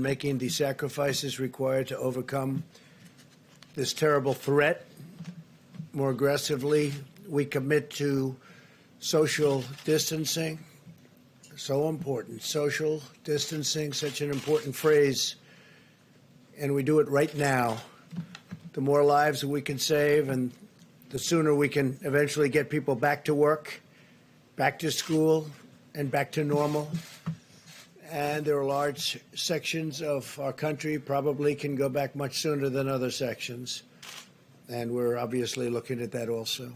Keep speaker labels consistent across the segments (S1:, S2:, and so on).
S1: making the sacrifices required to overcome this terrible threat. More aggressively, we commit to social distancing. So important. Social distancing, such an important phrase. And we do it right now. The more lives we can save, and the sooner we can eventually get people back to work, back to school, and back to normal. And there are large sections of our country probably can go back much sooner than other sections. And we're obviously looking at that also.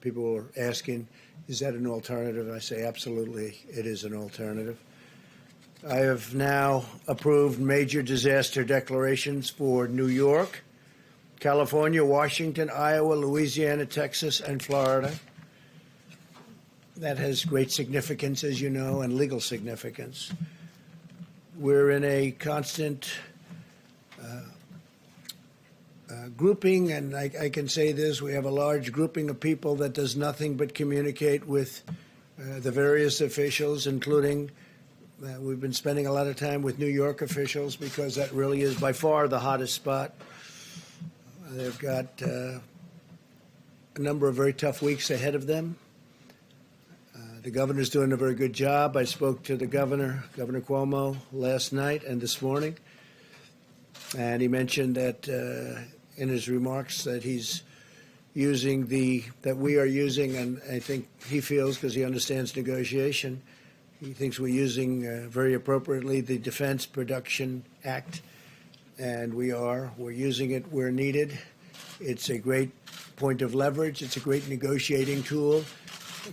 S1: People are asking, is that an alternative? I say absolutely, it is an alternative. I have now approved major disaster declarations for New York, California, Washington, Iowa, Louisiana, Texas, and Florida. That has great significance, as you know, and legal significance. We're in a constant grouping, and I can say this, we have a large grouping of people that does nothing but communicate with the various officials, including we've been spending a lot of time with New York officials because that really is by far the hottest spot. They've got a number of very tough weeks ahead of them. The governor's doing a very good job. I spoke to the governor, Governor Cuomo, last night and this morning, and he mentioned that in his remarks that he's using that we are using, and I think he feels, because he understands negotiation, he thinks we're using very appropriately the Defense Production Act, and we're using it where needed. It's a great point of leverage. It's a great negotiating tool.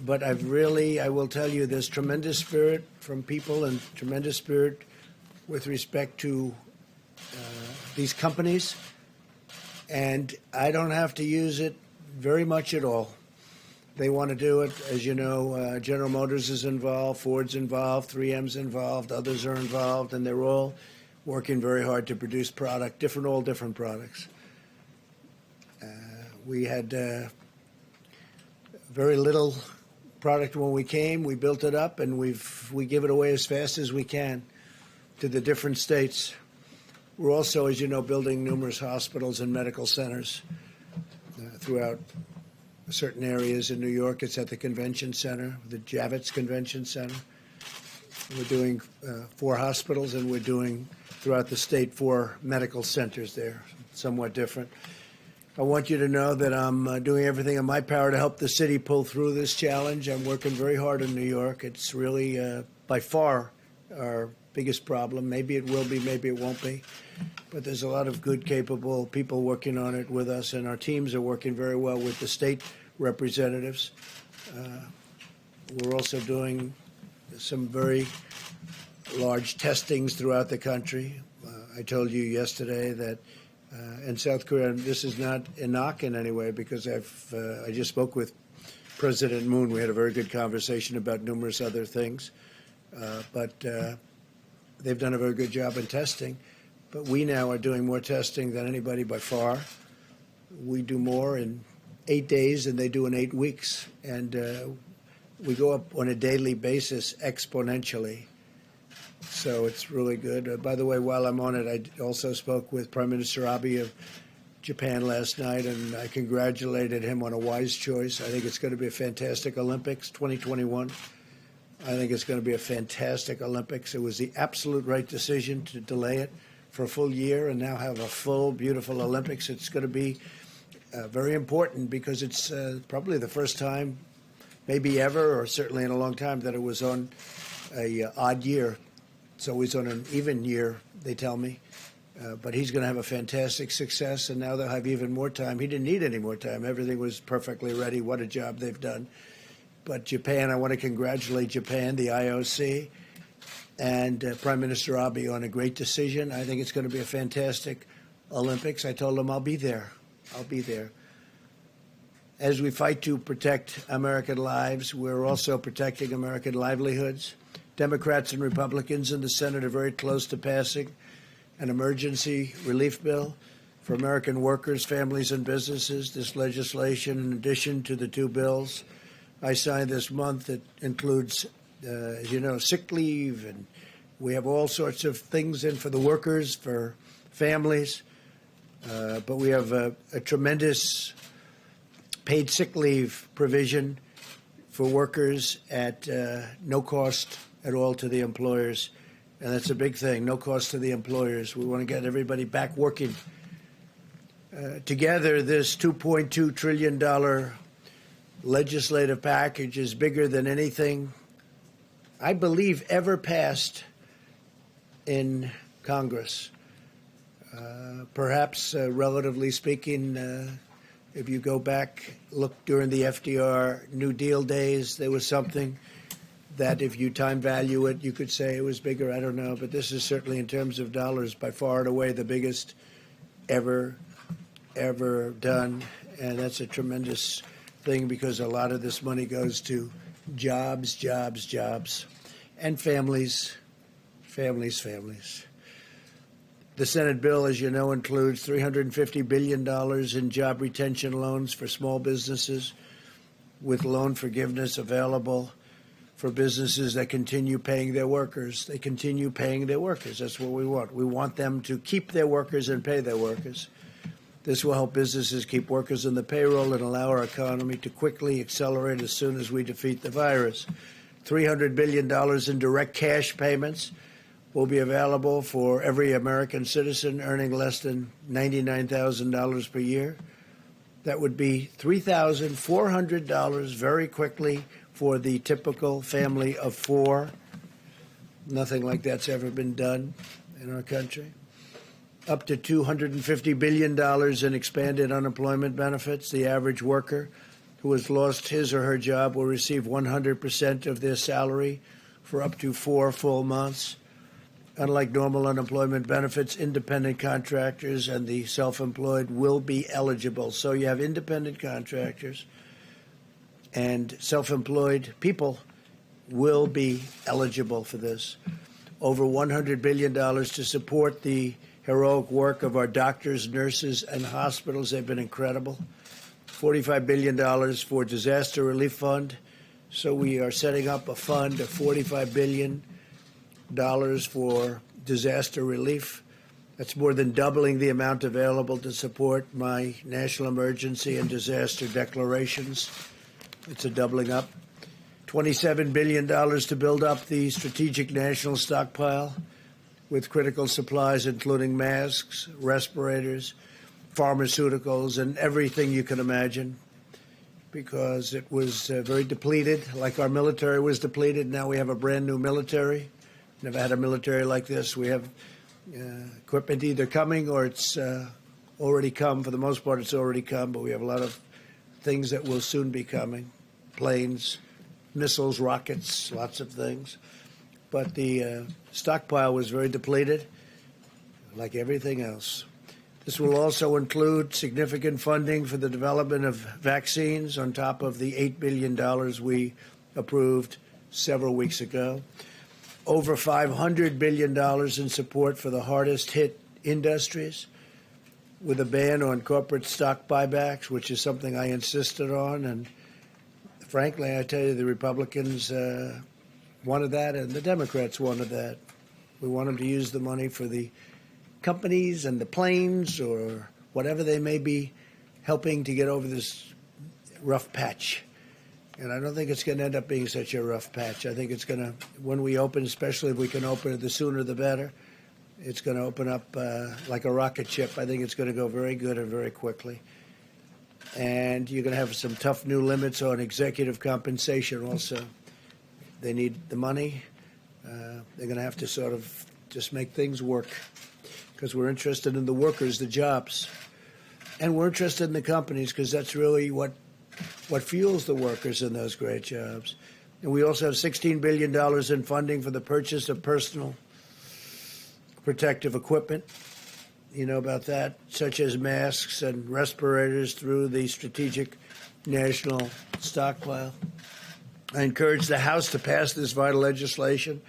S1: But I will tell you, there's tremendous spirit from people and tremendous spirit with respect to these companies. And I don't have to use it very much at all. They want to do it. As you know, General Motors is involved, Ford's involved, 3M's involved, others are involved, and they're all working very hard to produce all different products. We had very little product when we came. We built it up, and we give it away as fast as we can to the different states. We're also, as you know, building numerous hospitals and medical centers throughout certain areas in New York. It's at the convention center, the Javits Convention Center. We're doing 4 hospitals, and we're doing throughout the state 4 medical centers there, somewhat different. I want you to know that I'm doing everything in my power to help the city pull through this challenge. I'm working very hard in New York. It's really by far our biggest problem. Maybe it will be, maybe it won't be. But there's a lot of good, capable people working on it with us, and our teams are working very well with the state representatives. We're also doing some very large testings throughout the country. I told you yesterday that in South Korea, this is not a knock in any way, because I just spoke with President Moon. We had a very good conversation about numerous other things. But they've done a very good job in testing. But we now are doing more testing than anybody by far. We do more in 8 days than they do in 8 weeks. And we go up on a daily basis exponentially. So it's really good. By the way, while I'm on it, I also spoke with Prime Minister Abe of Japan last night, and I congratulated him on a wise choice. I think it's going to be a fantastic Olympics 2021. I think it's going to be a fantastic Olympics. It was the absolute right decision to delay it for a full year and now have a full, beautiful Olympics. It's going to be very important because it's probably the first time, maybe ever, or certainly in a long time, that it was on a odd year. It's always on an even year, they tell me. But he's going to have a fantastic success, and now they'll have even more time. He didn't need any more time. Everything was perfectly ready. What a job they've done. But Japan, I want to congratulate Japan, the IOC, and Prime Minister Abe on a great decision. I think it's going to be a fantastic Olympics. I told him I'll be there. I'll be there. As we fight to protect American lives, we're also protecting American livelihoods. Democrats and Republicans in the Senate are very close to passing an emergency relief bill for American workers, families, and businesses. This legislation, in addition to the 2 bills I signed this month, it includes, as you know, sick leave and We have all sorts of things in for the workers, for families, but we have a tremendous paid sick leave provision for workers at no cost at all to the employers. And that's a big thing, no cost to the employers. We want to get everybody back working. Together, this $2.2 trillion legislative package is bigger than anything, I believe, ever passed in Congress. Perhaps, relatively speaking, if you go back, look during the FDR New Deal days, there was something that if you time value it, you could say it was bigger. I don't know. But this is certainly, in terms of dollars, by far and away the biggest ever done. And that's a tremendous thing because a lot of this money goes to jobs, and families. The Senate bill, as you know, includes $350 billion in job retention loans for small businesses, with loan forgiveness available for businesses that continue paying their workers. They continue paying their workers. That's what we want. We want them to keep their workers and pay their workers. This will help businesses keep workers on the payroll and allow our economy to quickly accelerate as soon as we defeat the virus. $300 billion in direct cash payments will be available for every American citizen earning less than $99,000 per year. That would be $3,400 very quickly for the typical family of four. Nothing like that's ever been done in our country. Up to $250 billion in expanded unemployment benefits. The average worker who has lost his or her job will receive 100% of their salary for up to 4 full months. Unlike normal unemployment benefits, independent contractors and the self-employed will be eligible. So you have independent contractors and self-employed people will be eligible for this. Over $100 billion to support the heroic work of our doctors, nurses, and hospitals. They've been incredible. $45 billion for disaster relief fund. So we are setting up a fund of $45 billion for disaster relief. That's more than doubling the amount available to support my national emergency and disaster declarations. It's a doubling up. $27 billion to build up the strategic national stockpile with critical supplies, including masks, respirators, pharmaceuticals, and everything you can imagine, because it was very depleted, like our military was depleted. Now we have a brand new military. Never had a military like this. We have equipment either coming or it's already come. For the most part, it's already come, but we have a lot of things that will soon be coming. Planes, missiles, rockets, lots of things. But the stockpile was very depleted, like everything else. This will also include significant funding for the development of vaccines on top of the $8 billion we approved several weeks ago. Over $500 billion in support for the hardest hit industries, with a ban on corporate stock buybacks, which is something I insisted on. And frankly, I tell you, the Republicans wanted that and the Democrats wanted that. We want them to use the money for the companies and the planes or whatever they may be helping to get over this rough patch. And I don't think it's going to end up being such a rough patch. I think it's going to, when we open, especially if we can open it, the sooner the better, it's going to open up like a rocket ship. I think it's going to go very good and very quickly. And you're going to have some tough new limits on executive compensation also. They need the money. They're going to have to sort of just make things work, because we're interested in the workers, the jobs. And we're interested in the companies, because that's really what fuels the workers in those great jobs. And we also have $16 billion in funding for the purchase of personal protective equipment. You know about that, such as masks and respirators, through the strategic national stockpile. I encourage the House to pass this vital legislation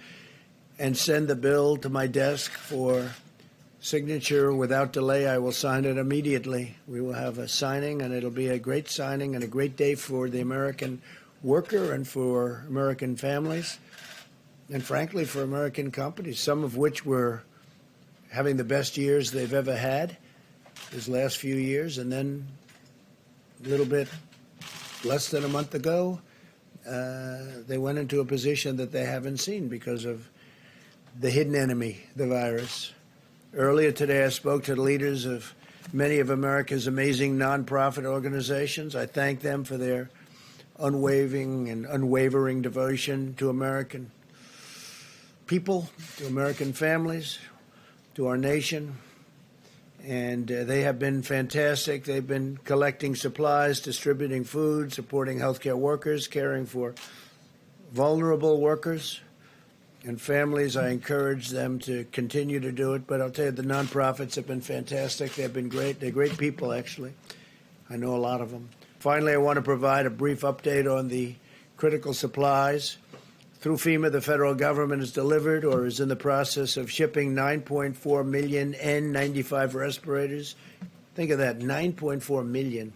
S1: and send the bill to my desk for signature without delay. I will sign it immediately. We will have a signing, and it'll be a great signing and a great day for the American worker and for American families. and frankly, for American companies, some of which were having the best years they've ever had these last few years, and then a little bit less than a month ago, they went into a position that they haven't seen because of the hidden enemy, the virus. Earlier today, I spoke to the leaders of many of America's amazing nonprofit organizations. I thank them for their unwavering devotion to American people, to American families, to our nation. And they have been fantastic. They've been collecting supplies, distributing food, supporting healthcare workers, caring for vulnerable workers and families. I encourage them to continue to do it. But I'll tell you, the nonprofits have been fantastic. They've been great. They're great people, actually. I know a lot of them. Finally, I want to provide a brief update on the critical supplies. Through FEMA, the federal government has delivered or is in the process of shipping 9.4 million N95 respirators. Think of that, 9.4 million.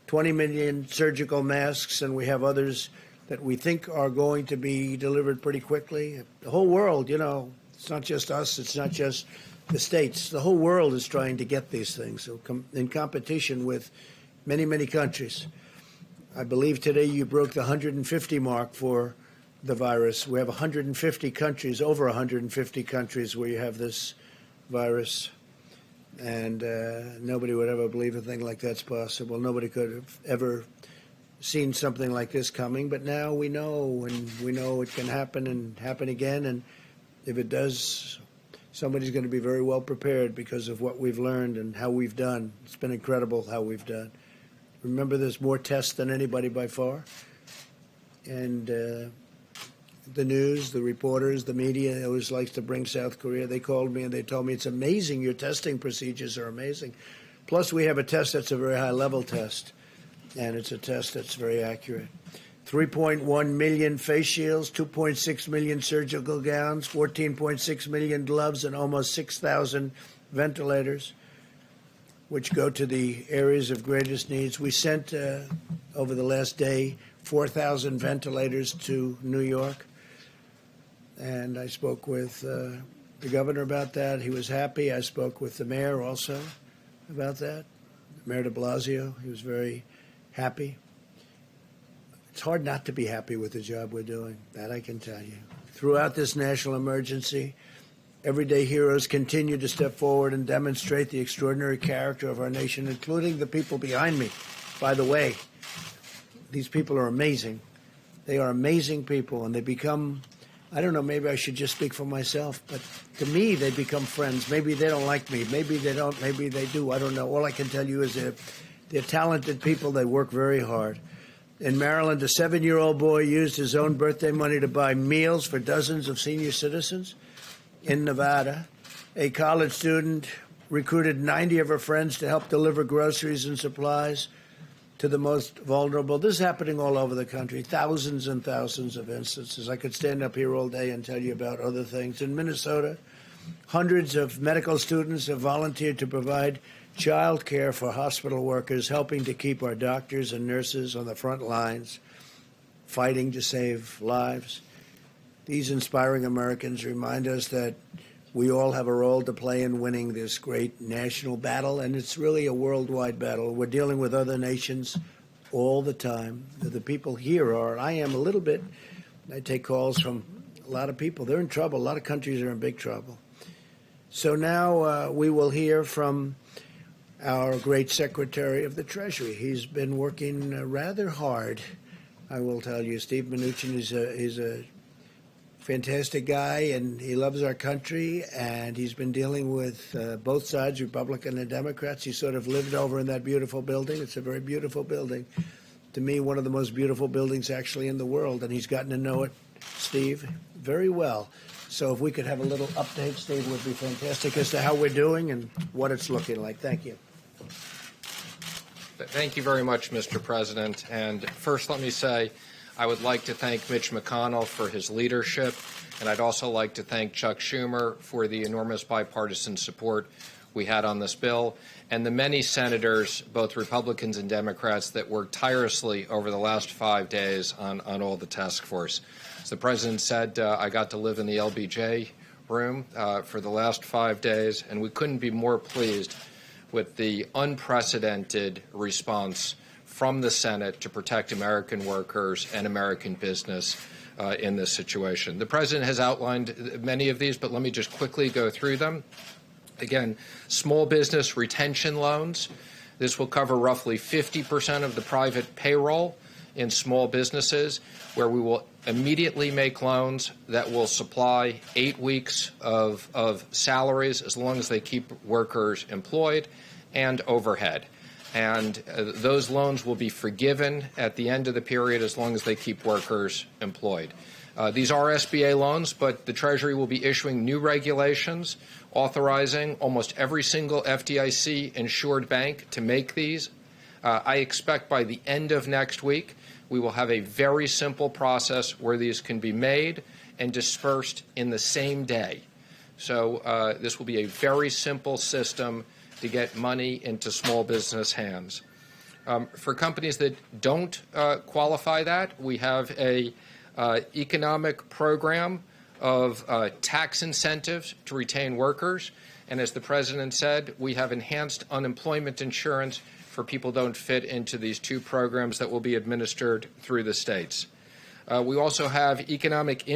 S1: 20 million surgical masks, and we have others that we think are going to be delivered pretty quickly. The whole world, it's not just us, it's not just the states. The whole world is trying to get these things, so in competition with many, many countries. I believe today you broke the 150 mark for the virus. We have 150 countries, over 150 countries where you have this virus. And nobody would ever believe a thing like that's possible. Nobody could have ever seen something like this coming, but now we know, and we know it can happen and happen again, and if it does, somebody's going to be very well prepared because of what we've learned and how we've done. It's been incredible how we've done. Remember, there's more tests than anybody by far, and the news, the reporters, the media always likes to bring South Korea. They called me and they told me, it's amazing, your testing procedures are amazing. Plus, we have a test that's a very high-level test, and it's a test that's very accurate. 3.1 million face shields, 2.6 million surgical gowns, 14.6 million gloves, and almost 6,000 ventilators, which go to the areas of greatest needs. We sent, over the last day, 4,000 ventilators to New York, and I spoke with the governor about that. He was happy. I spoke with the mayor also about that, Mayor de Blasio. He was very happy. It's hard not to be happy with the job we're doing, that I can tell you. Throughout this national emergency, everyday heroes continue to step forward and demonstrate the extraordinary character of our nation, including the people behind me. By the way, these people are amazing. They are amazing people, and they become, I don't know, maybe I should just speak for myself, but to me, they become friends. Maybe they don't like me. Maybe they don't. Maybe they do. I don't know. All I can tell you is they're talented people. They work very hard. In Maryland, a 7-year-old boy used his own birthday money to buy meals for dozens of senior citizens. In Nevada, a college student recruited 90 of her friends to help deliver groceries and supplies to the most vulnerable. This is happening all over the country, thousands and thousands of instances. I could stand up here all day and tell you about other things. In Minnesota, hundreds of medical students have volunteered to provide child care for hospital workers, helping to keep our doctors and nurses on the front lines, fighting to save lives. These inspiring Americans remind us that we all have a role to play in winning this great national battle, and it's really a worldwide battle. We're dealing with other nations all the time. The people here are, I am a little bit, I take calls from a lot of people. They're in trouble. A lot of countries are in big trouble. So now we will hear from our great Secretary of the Treasury. He's been working rather hard, I will tell you. Steve Mnuchin is a fantastic guy, and he loves our country, and he's been dealing with both sides, Republican and Democrats. He sort of lived over in that beautiful building. It's a very beautiful building. To me, one of the most beautiful buildings actually in the world, and he's gotten to know it, Steve, very well. So if we could have a little update, Steve, would be fantastic as to how we're doing and what it's looking like. Thank you.
S2: Thank you very much, Mr. President. And first, let me say I would like to thank Mitch McConnell for his leadership And I'd also like to thank Chuck Schumer for the enormous bipartisan support we had on this bill, and the many senators, both Republicans and Democrats, that worked tirelessly over the last 5 days on all the task force. As the President said, I got to live in the LBJ room for the last 5 days, and we couldn't be more pleased with the unprecedented response from the Senate to protect American workers and American business in this situation. The President has outlined many of these, but let me just quickly go through them. Again, small business retention loans. This will cover roughly 50% of the private payroll in small businesses, where we will immediately make loans that will supply 8 weeks of salaries as long as they keep workers employed and overhead. And those loans will be forgiven at the end of the period as long as they keep workers employed. These are SBA loans, but the Treasury will be issuing new regulations authorizing almost every single FDIC-insured bank to make these. I expect by the end of next week, we will have a very simple process where these can be made and dispersed in the same day. So this will be a very simple system to get money into small business hands. For companies that don't qualify that, we have a economic program of tax incentives to retain workers. And as the President said, we have enhanced unemployment insurance for people who don't fit into these two programs that will be administered through the states. We also have economic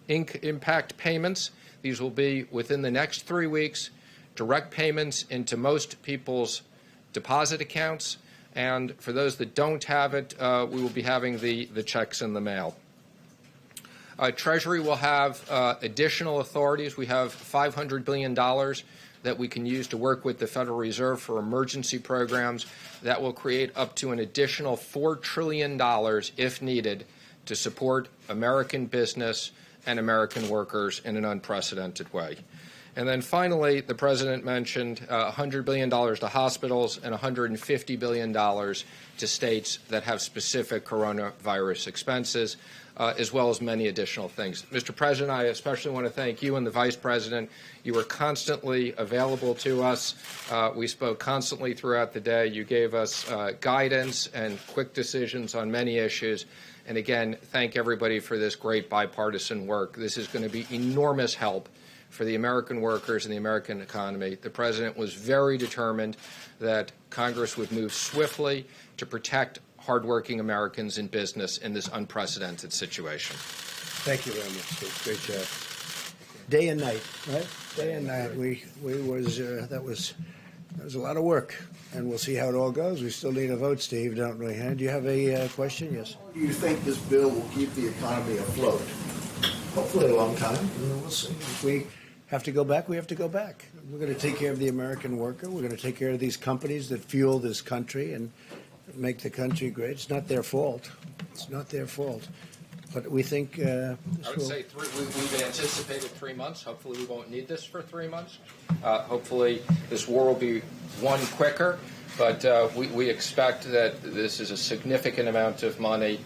S2: impact payments. These will be within the next 3 weeks, direct payments into most people's deposit accounts. And for those that don't have it, we will be having the checks in the mail. Treasury will have additional authorities. We have $500 billion that we can use to work with the Federal Reserve for emergency programs that will create up to an additional $4 trillion, if needed, to support American business and American workers in an unprecedented way. And then finally, the President mentioned $100 billion to hospitals and $150 billion to states that have specific coronavirus expenses, as well as many additional things. Mr. President, I especially want to thank you and the Vice President. You were constantly available to us. We spoke constantly throughout the day. You gave us guidance and quick decisions on many issues. And again, thank everybody for this great bipartisan work. This is going to be enormous help for the American workers and the American economy. The President was very determined that Congress would move swiftly to protect hardworking Americans in business in this unprecedented situation.
S1: Thank you very much, Steve. Great job. Day and night, right? Day and night. That was a lot of work, and we'll see how it all goes. We still need a vote, Steve, don't we? Do you have a question? Yes.
S3: Do you think this bill will keep the economy afloat?
S1: Hopefully a long time. We'll see. If we have to go back, we have to go back. We're going to take care of the American worker. We're going to take care of these companies that fuel this country and make the country great. It's not their fault. It's not their fault. But we think
S2: I would say we've anticipated 3 months. Hopefully we won't need this for 3 months. Hopefully this war will be won quicker. But we expect that this is a significant amount of money,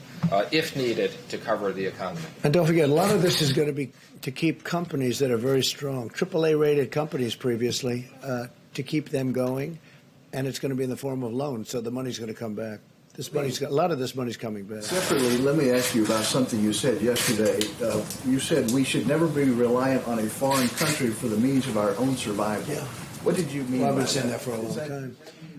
S2: if needed, to cover the economy.
S1: And don't forget, a lot of this is going to be to keep companies that are very strong, AAA-rated companies previously, to keep them going. And it's going to be in the form of loans, so the money's going to come back. A lot of this money's coming back.
S3: Separately, let me ask you about something you said yesterday. You said we should never be reliant on a foreign country for the means of our own survival.
S1: Yeah.
S3: What did you mean?
S1: Well, I've been
S3: by
S1: saying that for a long time.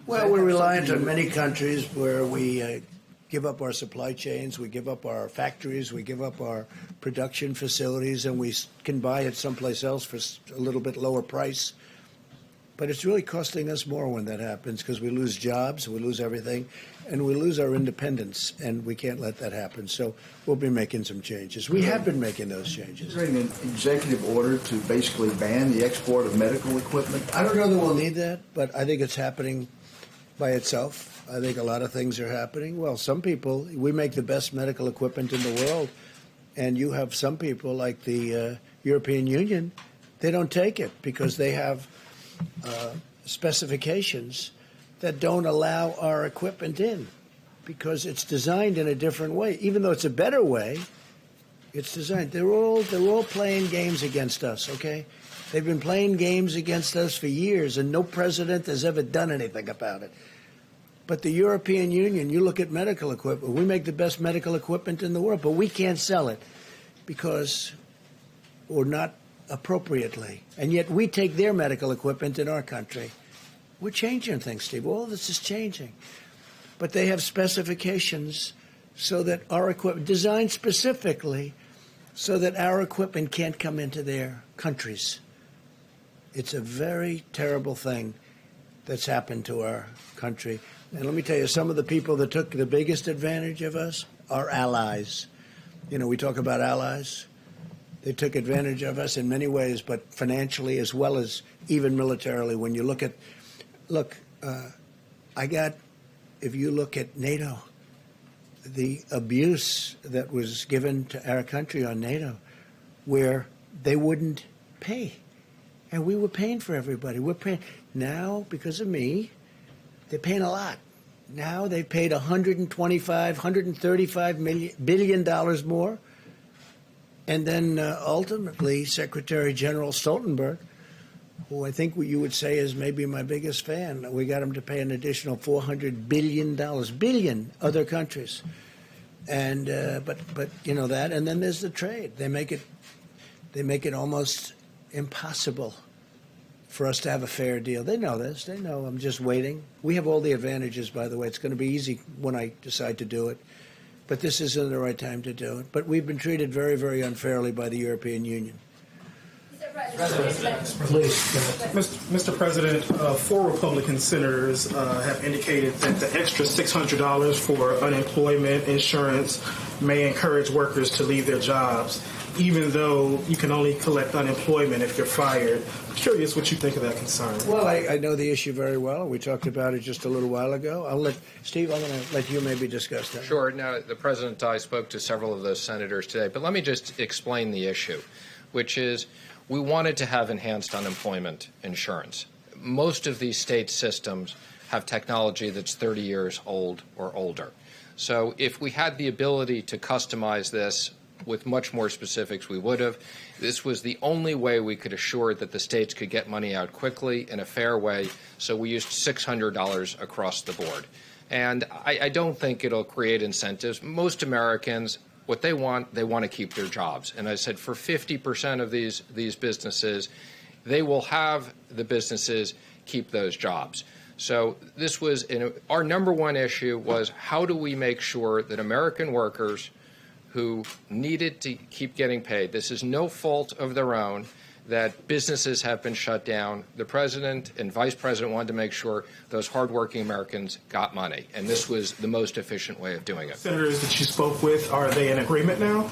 S1: Well, we're reliant on many countries where we give up our supply chains, we give up our factories, we give up our production facilities, and we can buy it someplace else for a little bit lower price. But it's really costing us more when that happens, because we lose jobs, we lose everything, and we lose our independence, and we can't let that happen. So we'll be making some changes. We have been making those changes.
S3: Is there an executive order to basically ban the export of medical equipment?
S1: I don't know that we'll need that, but I think it's happening by itself. I think a lot of things are happening. Well, some people, we make the best medical equipment in the world, and you have some people like the European Union, they don't take it because they have specifications that don't allow our equipment in because it's designed in a different way. Even though it's a better way, It's designed. They're all playing games against us, okay? They've been playing games against us for years, and no president has ever done anything about it. But the European Union, you look at medical equipment, we make the best medical equipment in the world, but we can't sell it because or not appropriately. And yet we take their medical equipment in our country. We're changing things, Steve. All this is changing. But they have specifications so that our equipment, designed specifically so that our equipment can't come into their countries. It's a very terrible thing that's happened to our country. And let me tell you, some of the people that took the biggest advantage of us are allies. You know, we talk about allies. They took advantage of us in many ways, but financially as well as even militarily. When you look at, if you look at NATO, the abuse that was given to our country on NATO, where they wouldn't pay. And we were paying for everybody. We're paying. Now, because of me, they're paying a lot. Now they've paid $135 billion more. And then ultimately, Secretary General Stoltenberg, who I think you would say is maybe my biggest fan, we got him to pay an additional $400 billion other countries. And but you know that, and then there's the trade. They make it almost impossible for us to have a fair deal. They know this. They know I'm just waiting. We have all the advantages, by the way. It's going to be easy when I decide to do it. But this isn't the right time to do it. But we've been treated very, very unfairly by the European Union. Please.
S4: Mr. President, 4 Republican senators have indicated that the extra $600 for unemployment insurance may encourage workers to leave their jobs, even though you can only collect unemployment if you're fired. I'm curious what you think of that concern.
S1: Well, I know the issue very well. We talked about it just a little while ago. Steve, I'm going to let you maybe discuss that.
S2: Sure. Now, the President and I spoke to several of those senators today, but let me just explain the issue, which is we wanted to have enhanced unemployment insurance. Most of these state systems have technology that's 30 years old or older. So if we had the ability to customize this with much more specifics, we would have. This was the only way we could assure that the states could get money out quickly in a fair way, so we used $600 across the board. And I don't think it'll create incentives. Most Americans, what they want to keep their jobs. And I said for 50% of these businesses, they will have the businesses keep those jobs. So this was our number one issue was how do we make sure that American workers who needed to keep getting paid, this is no fault of their own, that businesses have been shut down. The president and vice president wanted to make sure those hardworking Americans got money, and this was the most efficient way of doing it.
S4: Senators that you spoke with, are they in agreement now?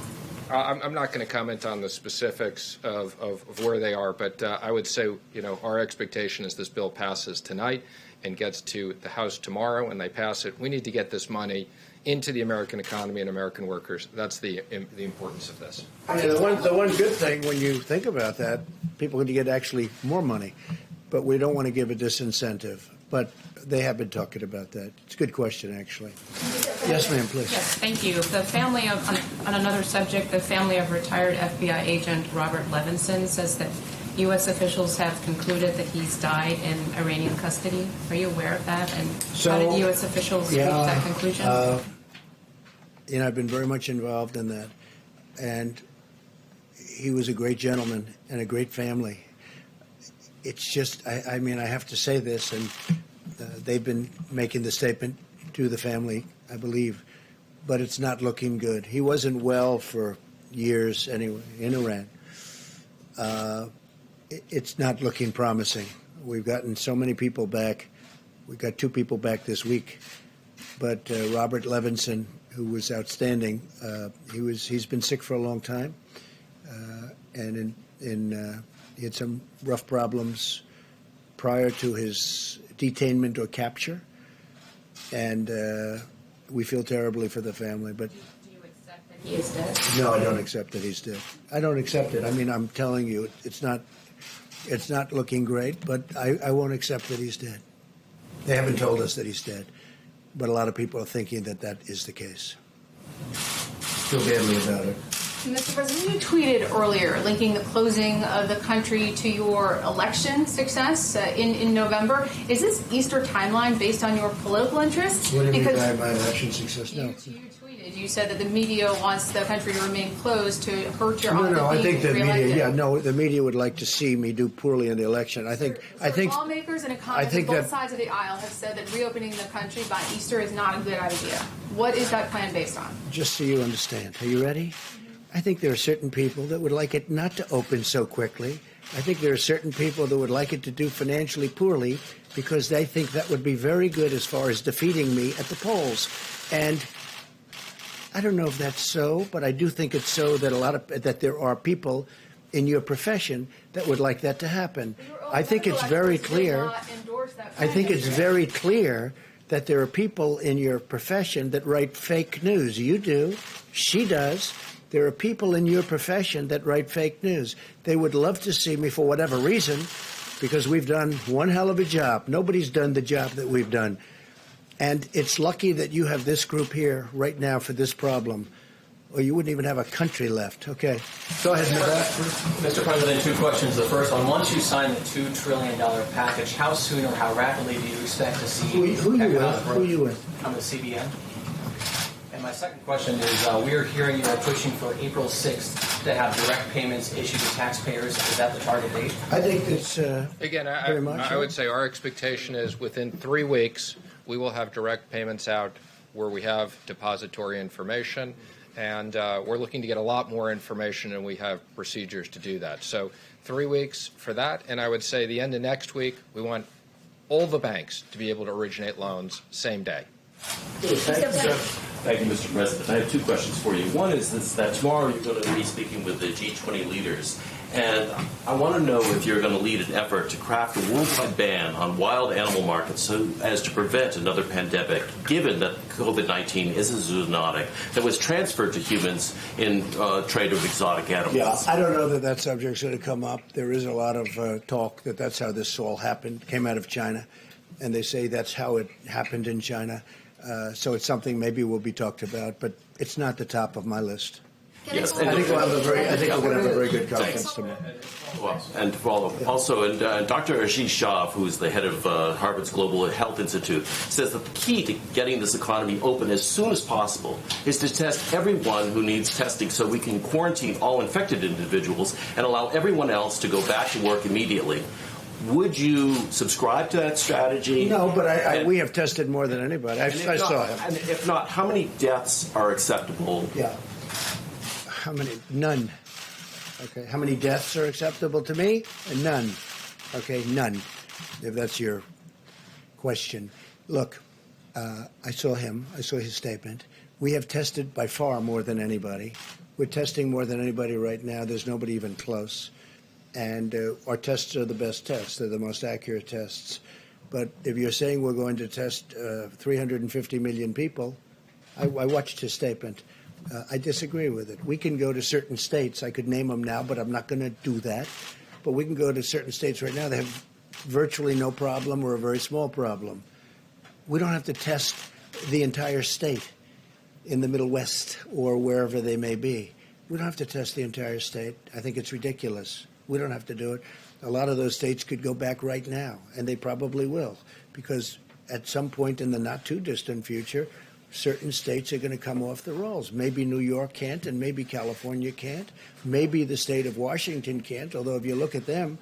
S2: I'm not going to comment on the specifics of where they are, but I would say, our expectation is this bill passes tonight and gets to the House tomorrow, and they pass it. We need to get this money into the American economy and American workers. That's the importance of this.
S1: The one good thing when you think about that, people are going to get actually more money, but we don't want to give a disincentive. But they have been talking about that. It's a good question, actually. Yes, ma'am, please.
S5: Yes, thank you. The family of, on another subject, the family of retired FBI agent Robert Levinson says that U.S. officials have concluded that he's died in Iranian custody. Are you aware of that? And how did U.S. officials reach that conclusion?
S1: I've been very much involved in that. And he was a great gentleman and a great family. It's just, I have to say this, and they've been making the statement to the family, I believe, but it's not looking good. He wasn't well for years anyway in Iran. It's not looking promising. We've gotten so many people back. We got 2 people back this week. But Robert Levinson, who was outstanding, he's been sick for a long time, and he had some rough problems prior to his detainment or capture, and we feel terribly for the family. But
S5: do you accept that he is dead?
S1: No, I don't accept that he's dead. I don't accept it. I'm telling you, it's not looking great, but I won't accept that he's dead. They haven't told us that he's dead, but a lot of people are thinking that is the case. Feel badly about it.
S6: Mr. President, you tweeted earlier linking the closing of the country to your election success in November. Is this Easter timeline based on your political interests?
S1: What do you mean by my election success? No.
S6: You tweeted. You said that the media wants the country to remain closed to hurt your odds
S1: No,
S6: of
S1: I think the
S6: being reelected.
S1: the media would like to see me do poorly in the election. I think
S6: Lawmakers and economists on both sides of the aisle have said that reopening the country by Easter is not a good idea. What is that plan based on?
S1: Just so you understand, are you ready? I think there are certain people that would like it not to open so quickly. I think there are certain people that would like it to do financially poorly because they think that would be very good as far as defeating me at the polls. And I don't know if that's so, but I do think it's so that there are people in your profession that would like that to happen. I think it's very clear. I think it's very clear that there are people in your profession that write fake news. You do. She does. There are people in your profession that write fake news. They would love to see me for whatever reason because we've done one hell of a job. Nobody's done the job that we've done. And it's lucky that you have this group here right now for this problem, or you wouldn't even have a country left. Okay. Go ahead,
S7: Mr. President, two questions. The first one, once you sign the $2 trillion package, how soon or how rapidly do you expect to see
S1: Who are you with?
S7: I'm with CBN. And my second question is, we are hearing you are pushing for April 6th to have direct payments issued to taxpayers. Is that the target date?
S1: I think it's
S2: Again,
S1: very much.
S2: I would say our expectation is within 3 weeks, we will have direct payments out where we have depository information. And we're looking to get a lot more information, and we have procedures to do that. So 3 weeks for that. And I would say the end of next week, we want all the banks to be able to originate loans same day.
S8: Thank you, Mr. President. I have two questions for you. One is this, that tomorrow you're going to be speaking with the G20 leaders, and I want to know if you're going to lead an effort to craft a worldwide ban on wild animal markets so as to prevent another pandemic, given that COVID-19 is a zoonotic that was transferred to humans in trade of exotic animals.
S1: Yeah, I don't know that subject's going to come up. There is a lot of talk that that's how this all happened, came out of China, and they say that's how it happened in China. So it's something maybe will be talked about, but it's not the top of my list.
S8: Yes,
S1: I think we're going to have a very good conference tomorrow.
S8: Well, and also, Dr. Ashish Shah, who is the head of Harvard's Global Health Institute, says that the key to getting this economy open as soon as possible is to test everyone who needs testing so we can quarantine all infected individuals and allow everyone else to go back to work immediately. Would you subscribe to that strategy?
S1: No, but we have tested more than anybody. I saw him.
S8: And if not, how many deaths are acceptable?
S1: Yeah. How many? None. Okay. How many deaths are acceptable to me? None. Okay, none. If that's your question. Look, I saw him. I saw his statement. We have tested by far more than anybody. We're testing more than anybody right now. There's nobody even close. And our tests are the best tests. They're the most accurate tests. But if you're saying we're going to test 350 million people, I watched his statement. I disagree with it. We can go to certain states. I could name them now, but I'm not going to do that. But we can go to certain states right now that have virtually no problem or a very small problem. We don't have to test the entire state in the Middle West or wherever they may be. We don't have to test the entire state. I think it's ridiculous. We don't have to do it. A lot of those states could go back right now, and they probably will, because at some point in the not-too-distant future, certain states are going to come off the rolls. Maybe New York can't, and maybe California can't. Maybe the state of Washington can't, although if you look at them,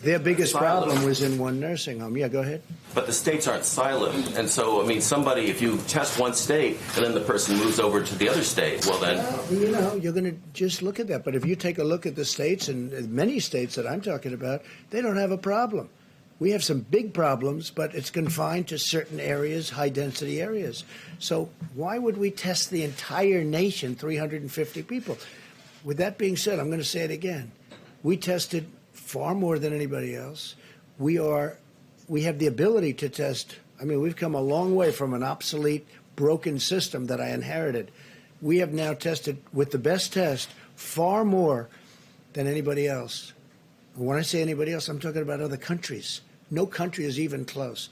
S1: their biggest problem was in one nursing home. Yeah, go ahead.
S8: But the states aren't silent. And so, I mean, somebody, if you test one state and then the person moves over to the other state, well then...
S1: Well, you're going to just look at that. But if you take a look at the states, and many states that I'm talking about, they don't have a problem. We have some big problems, but it's confined to certain areas, high-density areas. So why would we test the entire nation, 350 people? With that being said, I'm going to say it again. We tested far more than anybody else. We have the ability to test. I mean, we've come a long way from an obsolete, broken system that I inherited. We have now tested with the best test far more than anybody else. When I say anybody else, I'm talking about other countries. No country is even close.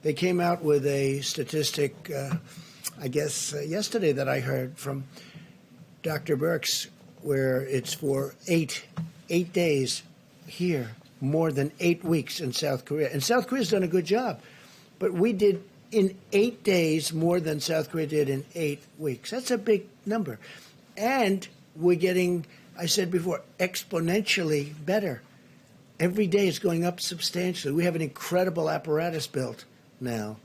S1: They came out with a statistic, I guess, yesterday that I heard from Dr. Birx. where it's for eight days here, more than 8 weeks in South Korea. And South Korea's done a good job. But we did in 8 days more than South Korea did in 8 weeks. That's a big number. And we're getting, I said before, exponentially better. Every day it's going up substantially. We have an incredible apparatus built now.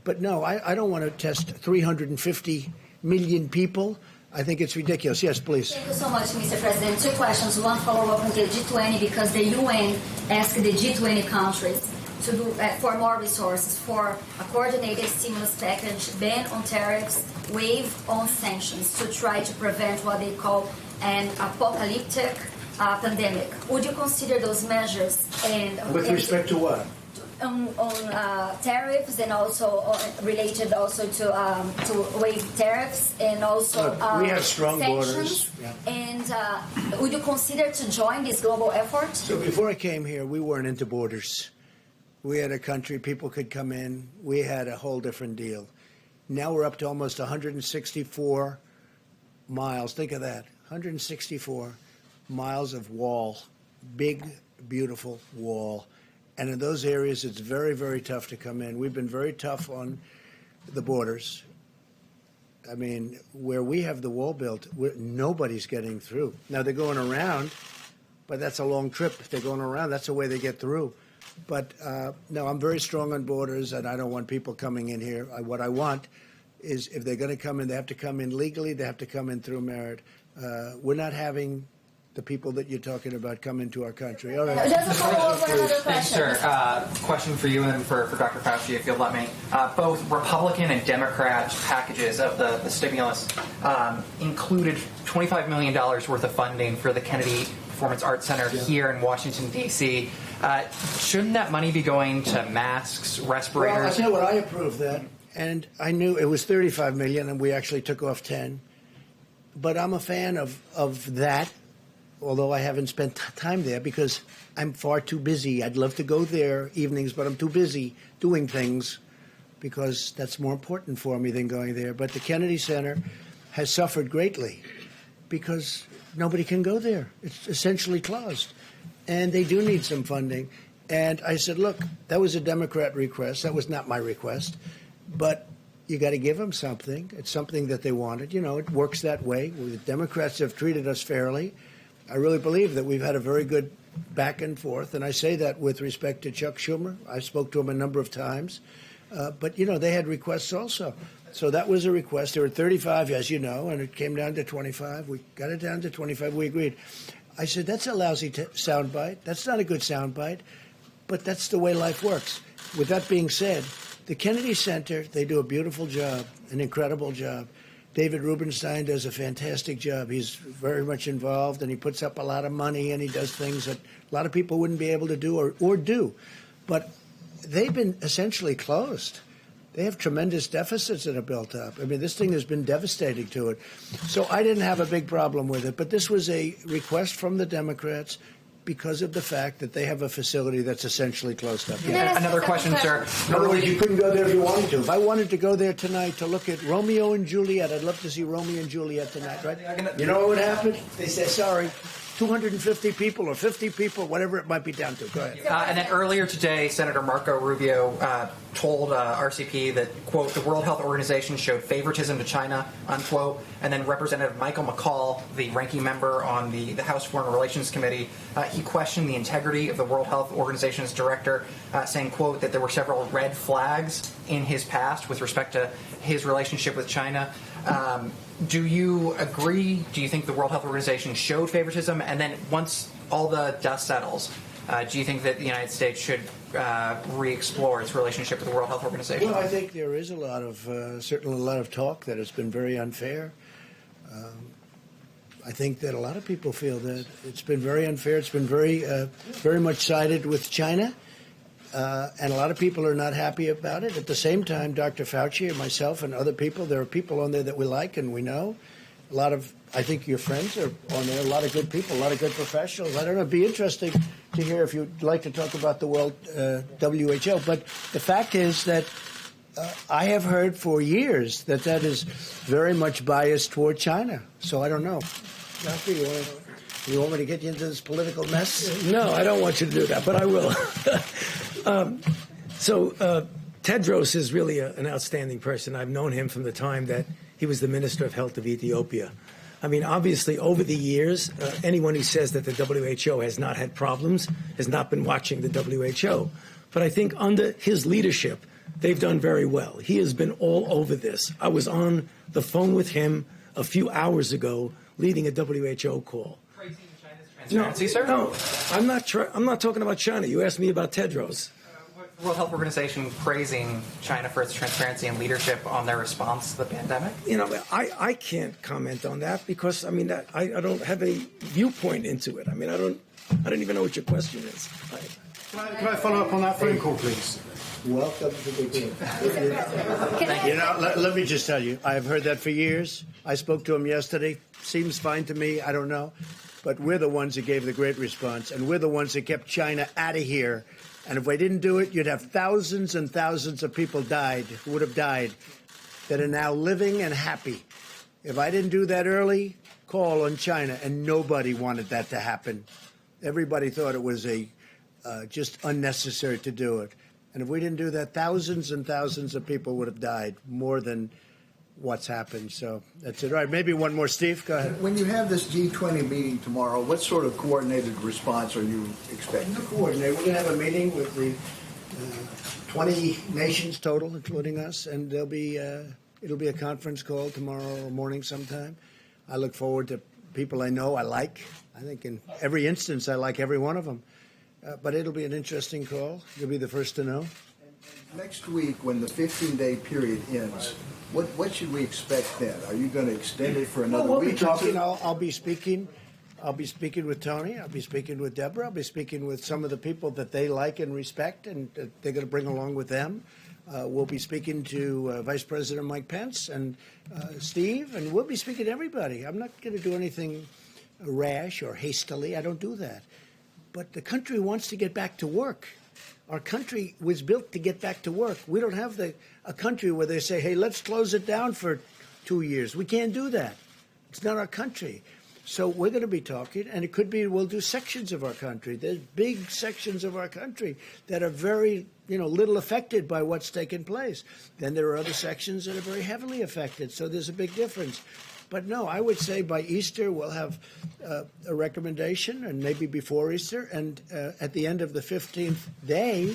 S1: But no, I don't want to test 350 million people. I think it's ridiculous. Yes, please.
S9: Thank you so much, Mr. President. 2 questions. One follow-up on the G20, because the UN asked the G20 countries to do for more resources for a coordinated stimulus package, ban on tariffs, waive on sanctions to try to prevent what they call an apocalyptic pandemic. Would you consider those measures? And
S1: with respect to what?
S9: On tariffs, and also related also to waive tariffs, and also
S1: we have strong
S9: sanctions.
S1: borders. Yeah.
S9: And would you consider to join this global effort?
S1: So before I came here, we weren't into borders. We had a country, people could come in. We had a whole different deal. Now we're up to almost 164 miles. Think of that, 164 miles of wall, big, beautiful wall. And in those areas, it's very, very tough to come in. We've been very tough on the borders. I mean, where we have the wall built, nobody's getting through. Now, they're going around, but that's a long trip. If they're going around, that's the way they get through. But, no, I'm very strong on borders, and I don't want people coming in here. What I want is if they're going to come in, they have to come in legally. They have to come in through merit. We're not having the people that you're talking about come into our country. All right.
S9: Just a follow-up on another
S10: Thanks,
S9: question.
S10: sir. Question for you and for Dr. Fauci, if you'll let me. Both Republican and Democrat packages of the stimulus included $25 million worth of funding for the Kennedy Performance Arts Center here in Washington, D.C. Shouldn't that money be going to masks, respirators?
S1: Well, I tell you what, I approved that, and I knew it was $35 million, and we actually took off 10. But I'm a fan of that, although I haven't spent time there because I'm far too busy. I'd love to go there evenings, but I'm too busy doing things because that's more important for me than going there. But the Kennedy Center has suffered greatly because nobody can go there. It's essentially closed. And they do need some funding. And I said, look, that was a Democrat request. That was not my request. But you got to give them something. It's something that they wanted. You know, it works that way. The Democrats have treated us fairly. I really believe that we've had a very good back and forth. And I say that with respect to Chuck Schumer. I spoke to him a number of times. But, you know, they had requests also. So that was a request. There were 35, as you know, and it came down to 25. We got it down to 25. We agreed. I said, that's a lousy soundbite. That's not a good soundbite. But that's the way life works. With that being said, the Kennedy Center, they do a beautiful job, an incredible job. David Rubenstein does a fantastic job. He's very much involved, and he puts up a lot of money, and he does things that a lot of people wouldn't be able to do or do. But they've been essentially closed. They have tremendous deficits that are built up. I mean, this thing has been devastating to it. So I didn't have a big problem with it. But this was a request from the Democrats because of the fact that they have a facility that's essentially closed up.
S10: Yeah. Another question, sir.
S1: In other words, you couldn't go there if you wanted to. If I wanted to go there tonight to look at Romeo and Juliet, I'd love to see Romeo and Juliet tonight, right? You know what would happen? They say, sorry, 250 people or 50 people, whatever it might be down to. Go ahead.
S10: And then earlier today, Senator Marco Rubio told RCP that, quote, the World Health Organization showed favoritism to China, unquote. And then Representative Michael McCall, the ranking member on the House Foreign Relations Committee, he questioned the integrity of the World Health Organization's director, saying, quote, that there were several red flags in his past with respect to his relationship with China. Do you agree? Do you think the World Health Organization showed favoritism? And then once all the dust settles, do you think that the United States should re-explore its relationship with the World Health Organization?
S1: Well, I think there is certainly a lot of talk that it's been very unfair. I think that a lot of people feel that it's been very unfair. It's been very much sided with China. And a lot of people are not happy about it. At the same time, Dr. Fauci and myself and other people, there are people on there that we like and we know. I think your friends are on there, a lot of good people, a lot of good professionals. I don't know, it'd be interesting to hear if you'd like to talk about the World WHO. But the fact is that I have heard for years that is very much biased toward China. So I don't know. Doctor, you want me to get you into this political mess?
S11: No, I don't want you to do that, but I will. Tedros is really an outstanding person. I've known him from the time that he was the Minister of Health of Ethiopia. I mean, obviously, over the years, anyone who says that the WHO has not had problems has not been watching the WHO. But I think under his leadership, they've done very well. He has been all over this. I was on the phone with him a few hours ago leading a WHO call.
S10: Praising China's transparency, sir?
S11: No, I'm not talking about China. You asked me about Tedros.
S10: The World Health Organization praising China for its transparency and leadership on their response to the pandemic?
S11: You know, I can't comment on that because, I mean, I don't have any viewpoint into it. I mean, I don't even know what your question is.
S4: Can I follow up on that phone call, please?
S1: Welcome to the game. You know, let me just tell you, I've heard that for years. I spoke to him yesterday. Seems fine to me. I don't know. But we're the ones that gave the great response, and we're the ones that kept China out of here. And if we didn't do it, you'd have thousands and thousands of people who would have died, that are now living and happy. If I didn't do that early, call on China, and nobody wanted that to happen. Everybody thought it was just unnecessary to do it. And if we didn't do that, thousands and thousands of people would have died, more than what's happened. So that's it. All right, maybe one more. Steve, go ahead.
S3: When you have this G20 meeting tomorrow, what sort of coordinated response are you expecting?
S1: We're going to have a meeting with the 20 nations total, including us, and it'll be a conference call tomorrow morning sometime. I look forward to people I know I like. I think in every instance I like every one of them. But it'll be an interesting call. You'll be the first to know.
S3: Next week, when the 15-day period ends, what should we expect then? Are you going to extend it for another
S1: we'll
S3: week?
S1: Be talking. I'll be speaking. I'll be speaking with Tony. I'll be speaking with Deborah. I'll be speaking with some of the people that they like and respect, and they're going to bring along with them. We'll be speaking to Vice President Mike Pence and Steve, and we'll be speaking to everybody. I'm not going to do anything rash or hastily. I don't do that. But the country wants to get back to work. Our country was built to get back to work. We don't have a country where they say, hey, let's close it down for 2 years. We can't do that. It's not our country. So we're going to be talking, and it could be we'll do sections of our country. There's big sections of our country that are very, little affected by what's taken place. Then there are other sections that are very heavily affected. So there's a big difference. But no, I would say by Easter we'll have a recommendation, and maybe before Easter, and at the end of the 15th day,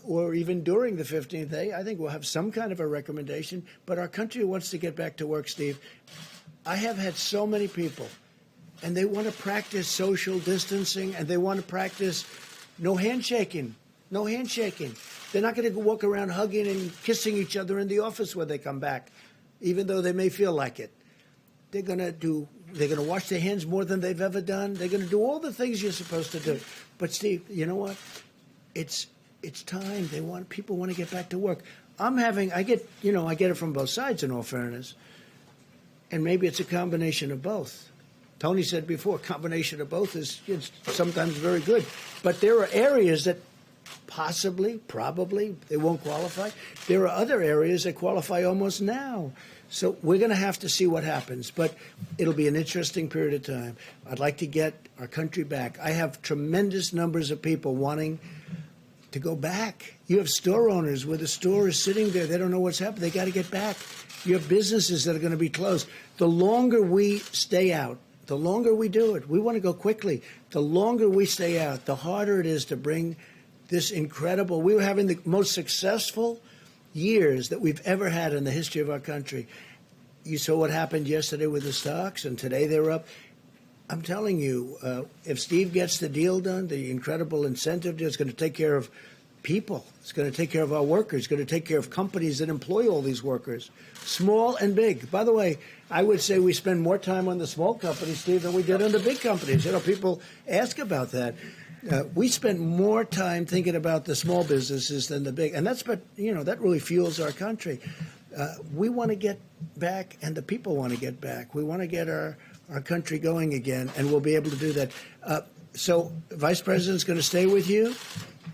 S1: or even during the 15th day, I think we'll have some kind of a recommendation. But our country wants to get back to work, Steve. I have had so many people, and they want to practice social distancing, and they want to practice no handshaking. No handshaking. They're not going to walk around hugging and kissing each other in the office when they come back, even though they may feel like it. They're going to wash their hands more than they've ever done. They're going to do all the things you're supposed to do. But Steve, you know what? It's time. People want to get back to work. I get it from both sides, in all fairness. And maybe it's a combination of both. Tony said before, combination of both is sometimes very good. But there are areas that probably, they won't qualify. There are other areas that qualify almost now. So we're going to have to see what happens. But it'll be an interesting period of time. I'd like to get our country back. I have tremendous numbers of people wanting to go back. You have store owners where the store is sitting there. They don't know what's happening. They got to get back. You have businesses that are going to be closed. The longer we stay out, the longer we do it, we want to go quickly. The longer we stay out, the harder it is to bring this incredible. We were having the most successful years that we've ever had in the history of our country. You saw what happened yesterday with the stocks, and today they're up. I'm telling you, if Steve gets the deal done, the incredible incentive deal is going to take care of people. It's going to take care of our workers. It's going to take care of companies that employ all these workers, small and big. By the way, I would say we spend more time on the small companies, Steve, than we did on the big companies. People ask about that. We spend more time thinking about the small businesses than the big, and that really fuels our country. We want to get back, and the people want to get back. We want to get our country going again, and we'll be able to do that. So, Vice President's going to stay with you,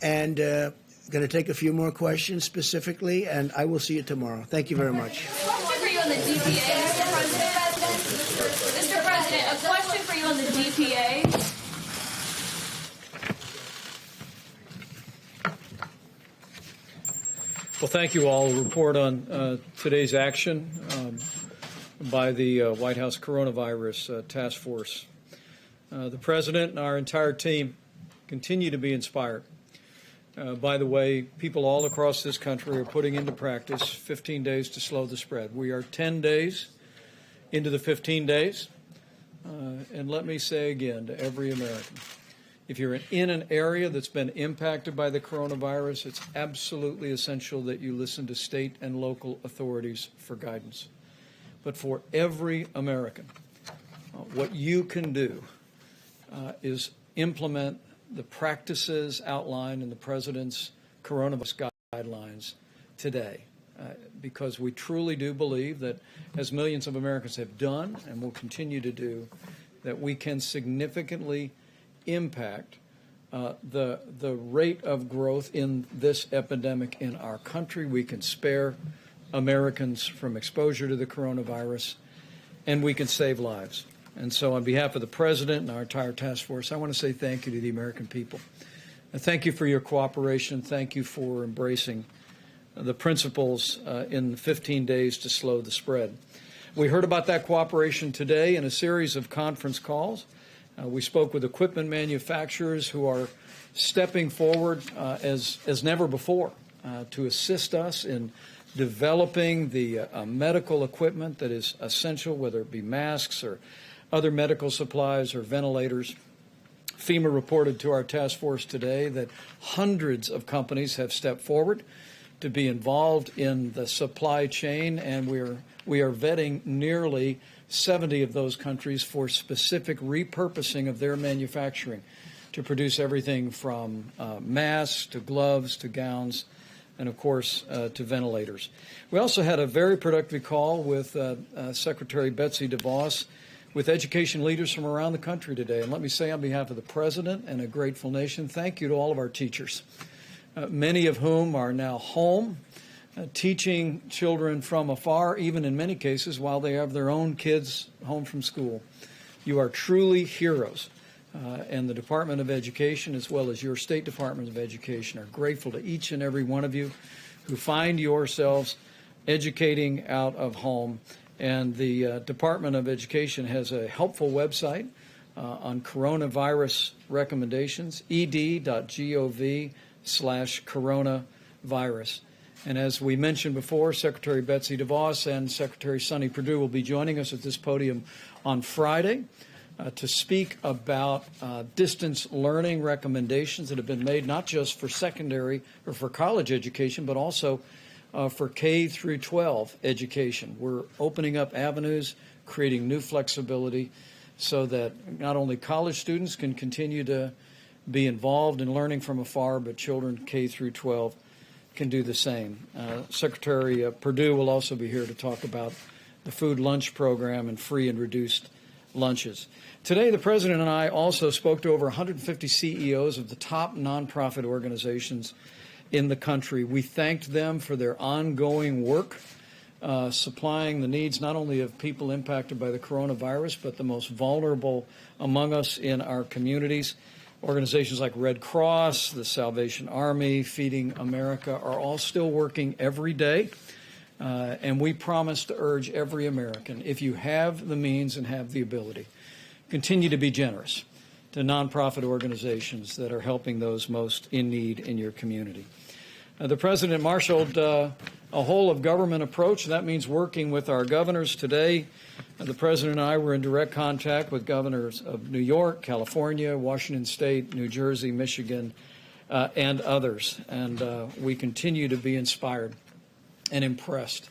S1: and going to take a few more questions specifically, and I will see you tomorrow. Thank you very much.
S12: Question for you on the DPA, Mr. President. Mr. President,
S5: President, a question for you on the GPA.
S12: Well, thank you all. A report on today's action by the White House Coronavirus Task Force. The President and our entire team continue to be inspired by the way people all across this country are putting into practice 15 days to slow the spread. We are 10 days into the 15 days. And let me say again to every American, if you're in an area that's been impacted by the coronavirus, it's absolutely essential that you listen to state and local authorities for guidance. But for every American, what you can do is implement the practices outlined in the President's coronavirus guidelines today. Because we truly do believe that, as millions of Americans have done and will continue to do, that we can significantly impact the rate of growth in this epidemic in our country. We can spare Americans from exposure to the coronavirus, and we can save lives. And so on behalf of the President and our entire task force, I want to say thank you to the American people. And thank you for your cooperation. Thank you for embracing the principles in 15 days to slow the spread. We heard about that cooperation today in a series of conference calls. We spoke with equipment manufacturers who are stepping forward as never before to assist us in developing the medical equipment that is essential, whether it be masks or other medical supplies or ventilators. FEMA reported to our task force today that hundreds of companies have stepped forward to be involved in the supply chain, and we are vetting nearly 70 of those countries for specific repurposing of their manufacturing to produce everything from masks to gloves to gowns and, of course, to ventilators. We also had a very productive call with Secretary Betsy DeVos with education leaders from around the country today. And let me say on behalf of the President and a grateful nation, thank you to all of our teachers, many of whom are now home, teaching children from afar, even in many cases while they have their own kids home from school. You are truly heroes. And the Department of Education, as well as your State Department of Education, are grateful to each and every one of you who find yourselves educating out of home. And the Department of Education has a helpful website on coronavirus recommendations, ed.gov/coronavirus. And as we mentioned before, Secretary Betsy DeVos and Secretary Sonny Perdue will be joining us at this podium on Friday to speak about distance learning recommendations that have been made not just for secondary or for college education, but also for K through 12 education. We're opening up avenues, creating new flexibility so that not only college students can continue to be involved in learning from afar, but children K through 12 can do the same. Secretary Perdue will also be here to talk about the food lunch program and free and reduced lunches. Today, the President and I also spoke to over 150 CEOs of the top nonprofit organizations in the country. We thanked them for their ongoing work, supplying the needs not only of people impacted by the coronavirus, but the most vulnerable among us in our communities. Organizations like Red Cross, the Salvation Army, Feeding America are all still working every day. And we promise to urge every American, if you have the means and have the ability, continue to be generous to nonprofit organizations that are helping those most in need in your community. The President marshaled a whole of government approach. That means working with our governors today. The President and I were in direct contact with governors of New York, California, Washington State, New Jersey, Michigan, and others. And we continue to be inspired and impressed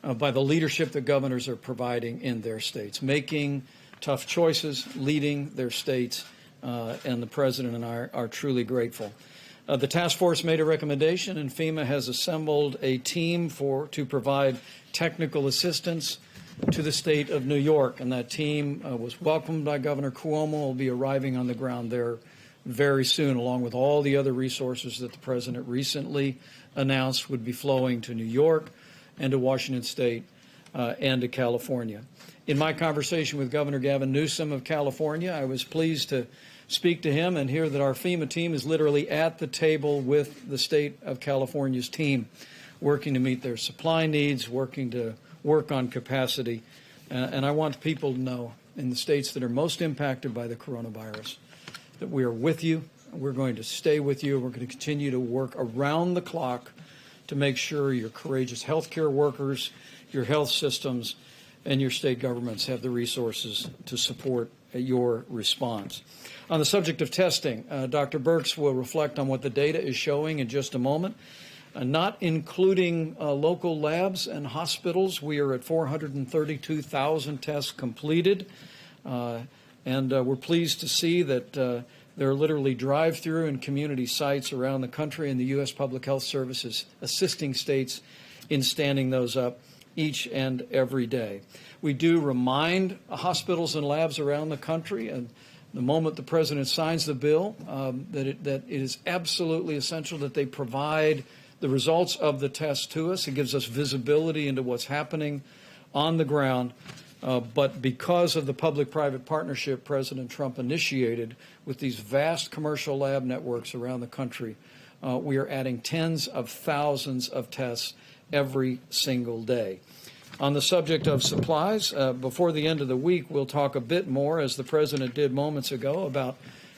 S12: by the leadership that governors are providing in their states, making tough choices, leading their states, and the President and I are truly grateful. The task force made a recommendation, and FEMA has assembled a team to provide technical assistance to the state of New York, and that team was welcomed by Governor Cuomo. Will be arriving on the ground there very soon, along with all the other resources that the President recently announced would be flowing to New York and to Washington State and to California. In my conversation with Governor Gavin Newsom of California, I was pleased to speak to him and hear that our FEMA team is literally at the table with the state of California's team, working to meet their supply needs, working to work on capacity. And I want people to know in the states that are most impacted by the coronavirus that we are with you. We're going to stay with you. We're going to continue to work around the clock to make sure your courageous healthcare workers, your health systems, and your state governments have the resources to support your response. On the subject of testing, Dr. Birx will reflect on what the data is showing in just a moment. Not including local labs and hospitals, we are at 432,000 tests completed. And we're pleased to see that there are literally drive-through and community sites around the country, and the U.S. Public Health Service is assisting states in standing those up each and every day. We do remind hospitals and labs around the country, and the moment the President signs the bill, that it is absolutely essential that they provide the results of the test to us. It gives us visibility into what's happening on the ground. But because of the public-private partnership President Trump initiated with these vast commercial lab networks around the country, we are adding tens of thousands of tests every single day. On the subject of supplies, before the end of the week, we'll talk a bit more, as the President did moments ago, about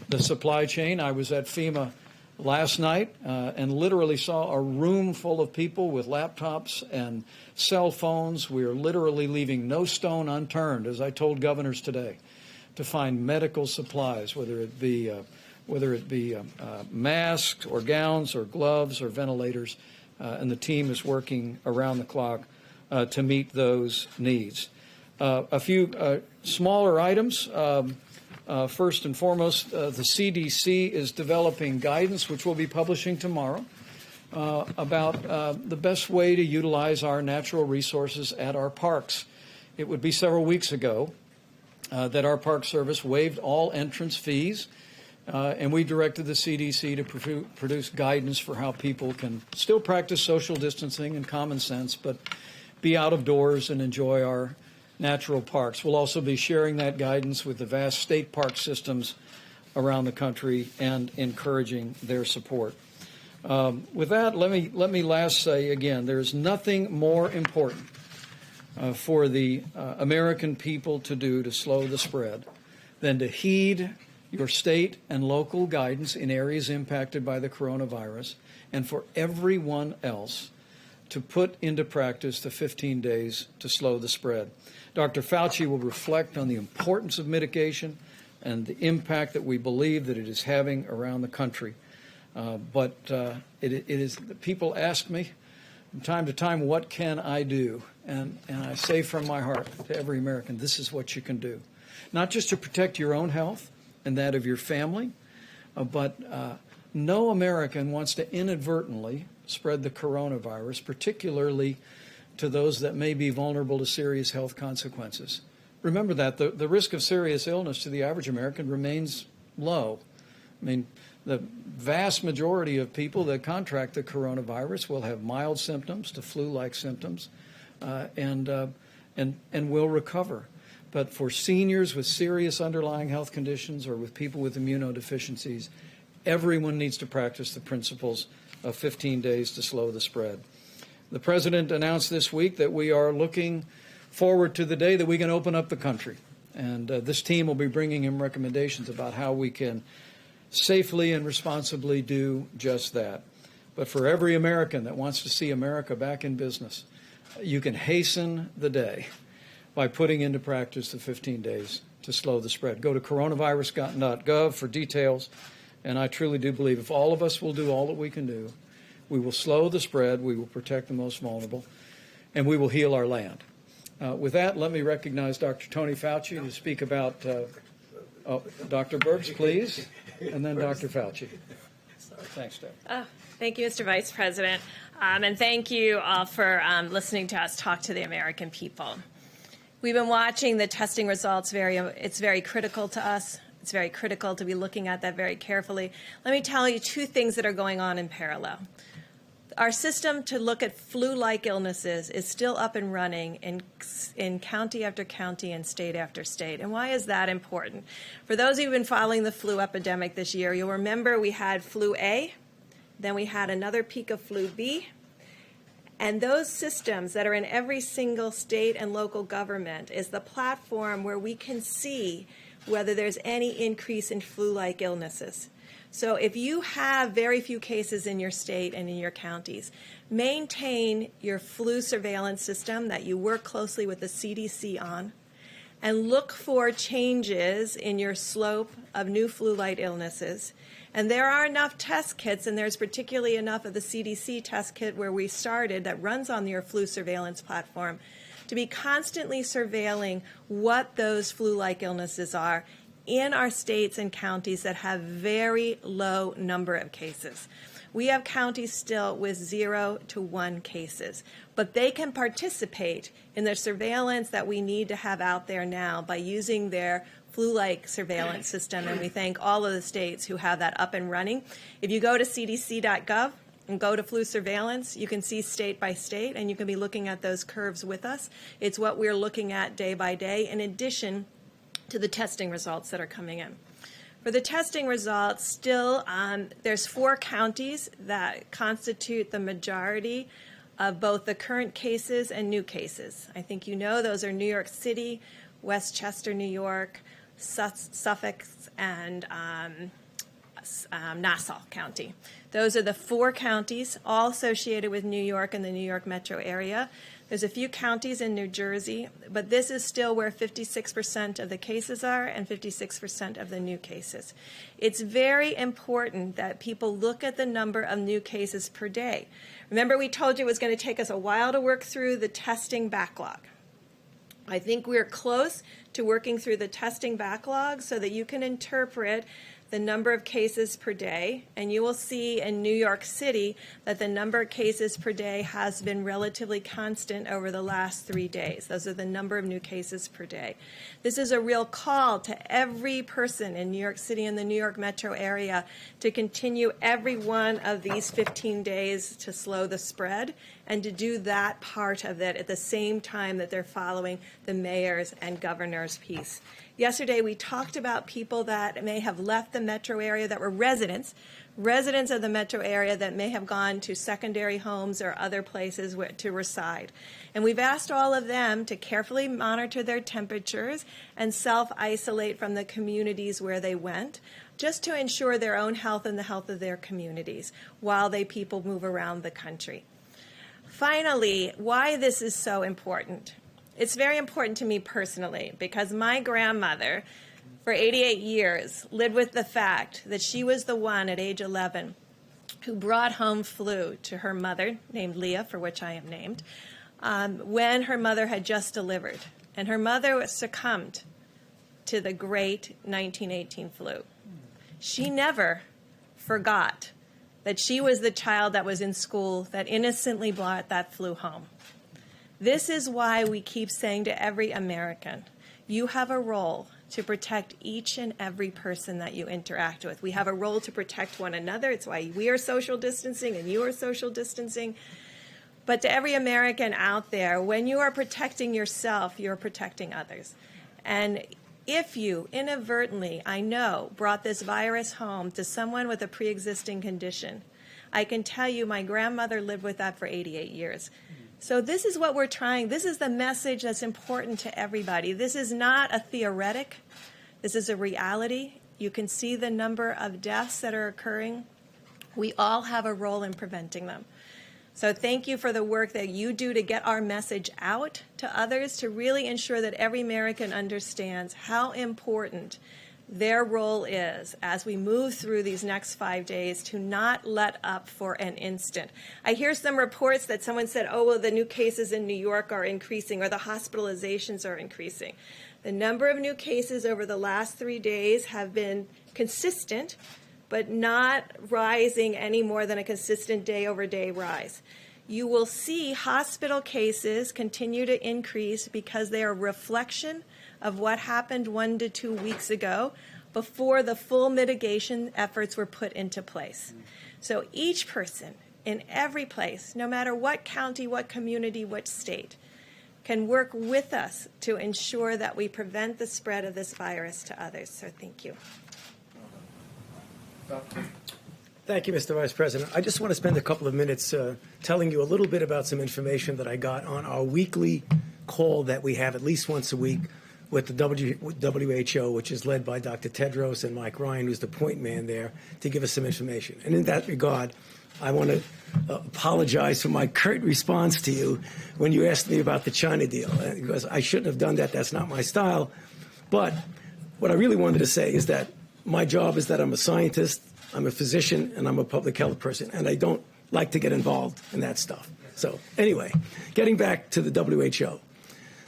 S12: the supply chain. I was at FEMA last night and literally saw a room full of people with laptops and cell phones. We are literally leaving no stone unturned, as I told governors today, to find medical supplies, whether it be masks or gowns or gloves or ventilators, and the team is working around the clock to meet those needs. A few smaller items. First and foremost, the CDC is developing guidance, which we'll be publishing tomorrow, about the best way to utilize our natural resources at our parks. It would be several weeks ago that our Park Service waived all entrance fees, and we directed the CDC to produce guidance for how people can still practice social distancing and common sense, but be out of doors and enjoy our natural parks. We'll also be sharing that guidance with the vast state park systems around the country and encouraging their support. With that, let me last say again, there's nothing more important for the American people to do to slow the spread than to heed your state and local guidance in areas impacted by the coronavirus, and for everyone else to put into practice the 15 days to slow the spread. Dr. Fauci will reflect on the importance of mitigation and the impact that we believe that it is having around the country. But it is, people ask me from time to time, what can I do? And I say from my heart to every American, this is what you can do. Not just to protect your own health and that of your family, but no American wants to inadvertently spread the coronavirus, particularly to those that may be vulnerable to serious health consequences. Remember that the risk of serious illness to the average American remains low. I mean, the vast majority of people that contract the coronavirus will have mild symptoms to flu-like symptoms, and will recover. But for seniors with serious underlying health conditions or with people with immunodeficiencies, everyone needs to practice the principles of 15 days to slow the spread. The President announced this week that we are looking forward to the day that we can open up the country. And this team will be bringing him recommendations about how we can safely and responsibly do just that. But for every American that wants to see America back in business, you can hasten the day by putting into practice the 15 days to slow the spread. Go to coronavirus.gov for details. And I truly do believe if all of us will do all that we can do, we will slow the spread, we will protect the most vulnerable, and we will heal our land. With that, let me recognize Dr. Tony Fauci to speak about Dr. Birx, please, and then Dr. Fauci. Thanks, Deb.
S13: Thank you, Mr. Vice President, and thank you all for listening to us talk to the American people. We've been watching the testing results. It's very critical to us. It's very critical to be looking at that very carefully. Let me tell you two things that are going on in parallel. Our system to look at flu-like illnesses is still up and running in county after county and state after state. And why is that important? For those who've been following the flu epidemic this year, you'll remember we had flu A, then we had another peak of flu B, and those systems that are in every single state and local government is the platform where we can see whether there's any increase in flu-like illnesses. So if you have very few cases in your state and in your counties, maintain your flu surveillance system that you work closely with the CDC on, and look for changes in your slope of new flu-like illnesses. And there are enough test kits, and there's particularly enough of the CDC test kit where we started that runs on your flu surveillance platform to be constantly surveilling what those flu-like illnesses are in our states and counties that have very low number of cases. We have counties still with 0 to 1 cases, but they can participate in the surveillance that we need to have out there now by using their flu-like surveillance system, and we thank all of the states who have that up and running. If you go to cdc.gov and go to flu surveillance, you can see state by state, and you can be looking at those curves with us. It's what we're looking at day by day, in addition to the testing results that are coming in. For the testing results, still, there's 4 counties that constitute the majority of both the current cases and new cases. I think you know those are New York City, Westchester, New York, Suffolk, and Nassau County. Those are the 4 counties, all associated with New York and the New York metro area. There's a few counties in New Jersey, but this is still where 56% of the cases are and 56% of the new cases. It's very important that people look at the number of new cases per day. Remember, we told you it was going to take us a while to work through the testing backlog. I think we're close to working through the testing backlog so that you can interpret the number of cases per day, and you will see in New York City that the number of cases per day has been relatively constant over the last 3 days. Those are the number of new cases per day. This is a real call to every person in New York City and the New York metro area to continue every one of these 15 days to slow the spread and to do that part of it at the same time that they're following the mayor's and governor's piece. Yesterday, we talked about people that may have left the metro area that were residents of the metro area that may have gone to secondary homes or other places to reside. And we've asked all of them to carefully monitor their temperatures and self-isolate from the communities where they went, just to ensure their own health and the health of their communities while people move around the country. Finally, why this is so important. It's very important to me personally because my grandmother, for 88 years, lived with the fact that she was the one at age 11 who brought home flu to her mother, named Leah, for which I am named, when her mother had just delivered. And her mother succumbed to the great 1918 flu. She never forgot that she was the child that was in school that innocently brought that flu home. This is why we keep saying to every American, you have a role to protect each and every person that you interact with. We have a role to protect one another. It's why we are social distancing and you are social distancing. But to every American out there, when you are protecting yourself, you're protecting others. And if you inadvertently, I know, brought this virus home to someone with a pre-existing condition, I can tell you my grandmother lived with that for 88 years. So this is what we're trying. This is the message that's important to everybody. This is not a theoretic. This is a reality. You can see the number of deaths that are occurring. We all have a role in preventing them. So thank you for the work that you do to get our message out to others, to really ensure that every American understands how important their role is as we move through these next 5 days to not let up for an instant. I hear some reports that someone said, oh, well, the new cases in New York are increasing or the hospitalizations are increasing. The number of new cases over the last 3 days have been consistent, but not rising any more than a consistent day-over-day rise. You will see hospital cases continue to increase because they are a reflection of what happened 1 to 2 weeks ago before the full mitigation efforts were put into place. So each person in every place, no matter what county, what community, what state, can work with us to ensure that we prevent the spread of this virus to others. So thank you.
S11: Thank you, Mr. Vice President. I just want to spend a couple of minutes telling you a little bit about some information that I got on our weekly call that we have at least once a week with the WHO, which is led by Dr. Tedros and Mike Ryan, who's the point man there, to give us some information. And in that regard, I want to apologize for my curt response to you when you asked me about the China deal, because I shouldn't have done that. That's not my style. But what I really wanted to say is that my job is that I'm a scientist, I'm a physician, and I'm a public health person, and I don't like to get involved in that stuff. So anyway, getting back to the WHO.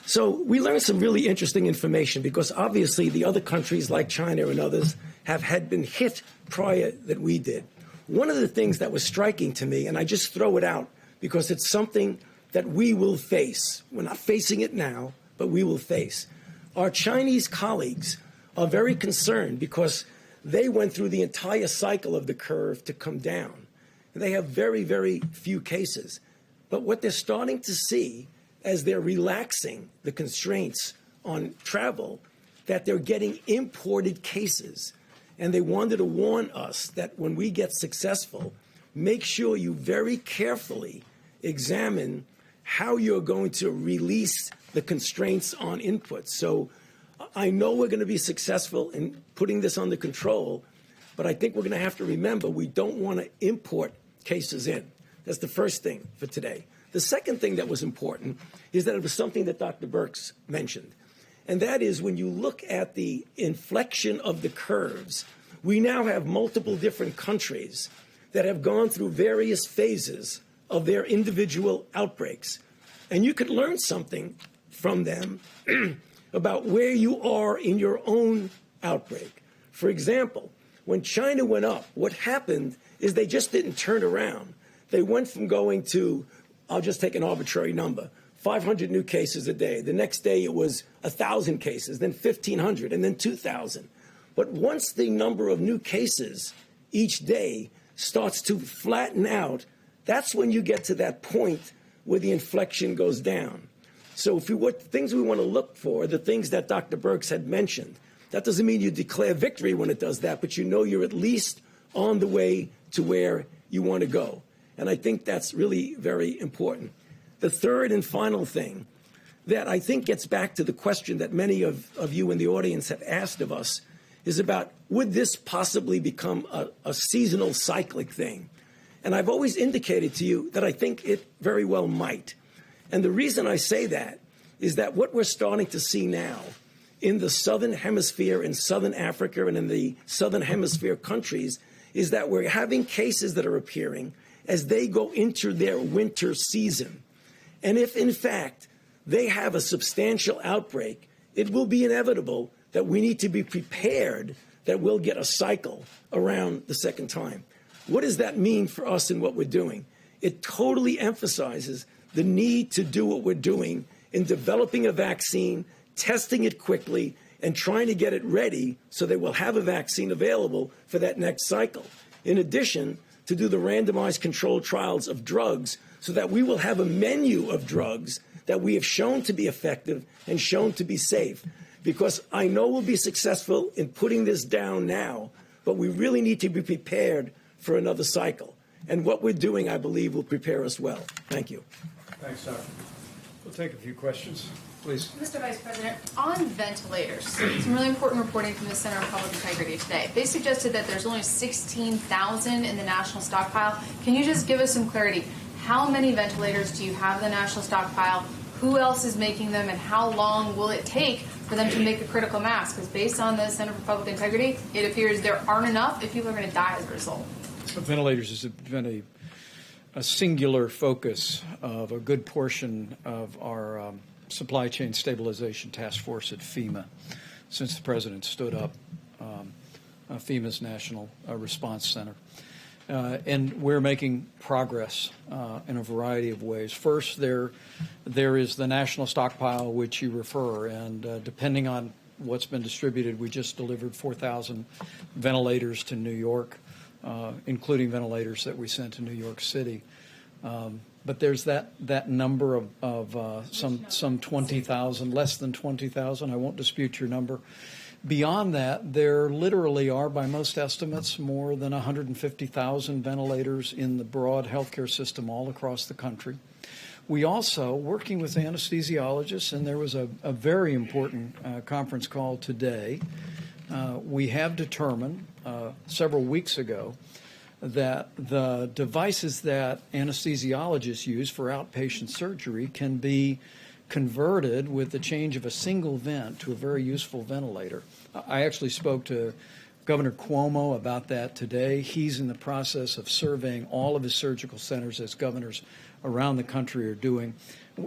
S11: So we learned some really interesting information because obviously the other countries like China and others had been hit prior than we did. One of the things that was striking to me, and I just throw it out because it's something that we will face. We're not facing it now, but we will face. Our Chinese colleagues are very concerned because they went through the entire cycle of the curve to come down. And they have very, very few cases. But what they're starting to see as they're relaxing the constraints on travel, that they're getting imported cases. And they wanted to warn us that when we get successful, make sure you very carefully examine how you're going to release the constraints on inputs. So I know we're going to be successful in putting this under control, but I think we're going to have to remember we don't want to import cases in. That's the first thing for today. The second thing that was important is that it was something that Dr. Birx mentioned, and that is when you look at the inflection of the curves, we now have multiple different countries that have gone through various phases of their individual outbreaks. And you could learn something from them about where you are in your own outbreak. For example, when China went up, what happened is they just didn't turn around. They went from going to, I'll just take an arbitrary number, 500 new cases a day. The next day it was 1,000 cases, then 1,500, and then 2,000. But once the number of new cases each day starts to flatten out, that's when you get to that point where the inflection goes down. So what things we want to look for, the things that Dr. Birx had mentioned. That doesn't mean you declare victory when it does that, but you know you're at least on the way to where you want to go. And I think that's really very important. The third and final thing that I think gets back to the question that many of you in the audience have asked of us is about, would this possibly become a seasonal cyclic thing? And I've always indicated to you that I think it very well might. And the reason I say that is that what we're starting to see now in the Southern Hemisphere, in Southern Africa, and in the Southern Hemisphere countries is that we're having cases that are appearing as they go into their winter season. And if, in fact, they have a substantial outbreak, it will be inevitable that we need to be prepared that we'll get a cycle around the second time. What does that mean for us and what we're doing? It totally emphasizes the need to do what we're doing in developing a vaccine, testing it quickly, and trying to get it ready so that we'll have a vaccine available for that next cycle. In addition, to do the randomized controlled trials of drugs so that we will have a menu of drugs that we have shown to be effective and shown to be safe. Because I know we'll be successful in putting this down now, but we really need to be prepared for another cycle. And what we're doing, I believe, will prepare us well. Thank you.
S12: Thanks, Doctor. We'll take a few questions, please.
S6: Mr. Vice President, on ventilators, some really important reporting from the Center of Public Integrity today. They suggested that there's only 16,000 in the national stockpile. Can you just give us some clarity? How many ventilators do you have in the national stockpile? Who else is making them, and how long will it take for them to make a critical mass? Because based on the Center for Public Integrity, it appears there aren't enough if people are going to die as a result.
S12: Ventilators has been a singular focus of a good portion of our supply chain stabilization task force at FEMA since the President stood up FEMA's National Response Center. And we're making progress in a variety of ways. First, there is the national stockpile, which you refer, and depending on what's been distributed, we just delivered 4,000 ventilators to New York. including ventilators that we sent to New York City. But there's that number of some 20,000, less than 20,000. I won't dispute your number. Beyond that, there literally are, by most estimates, more than 150,000 ventilators in the broad healthcare system all across the country. We also, working with anesthesiologists, and there was a very important conference call today, we have determined several weeks ago that the devices that anesthesiologists use for outpatient surgery can be converted with the change of a single vent to a very useful ventilator. I actually spoke to Governor Cuomo about that today. He's in the process of surveying all of his surgical centers, as governors around the country are doing.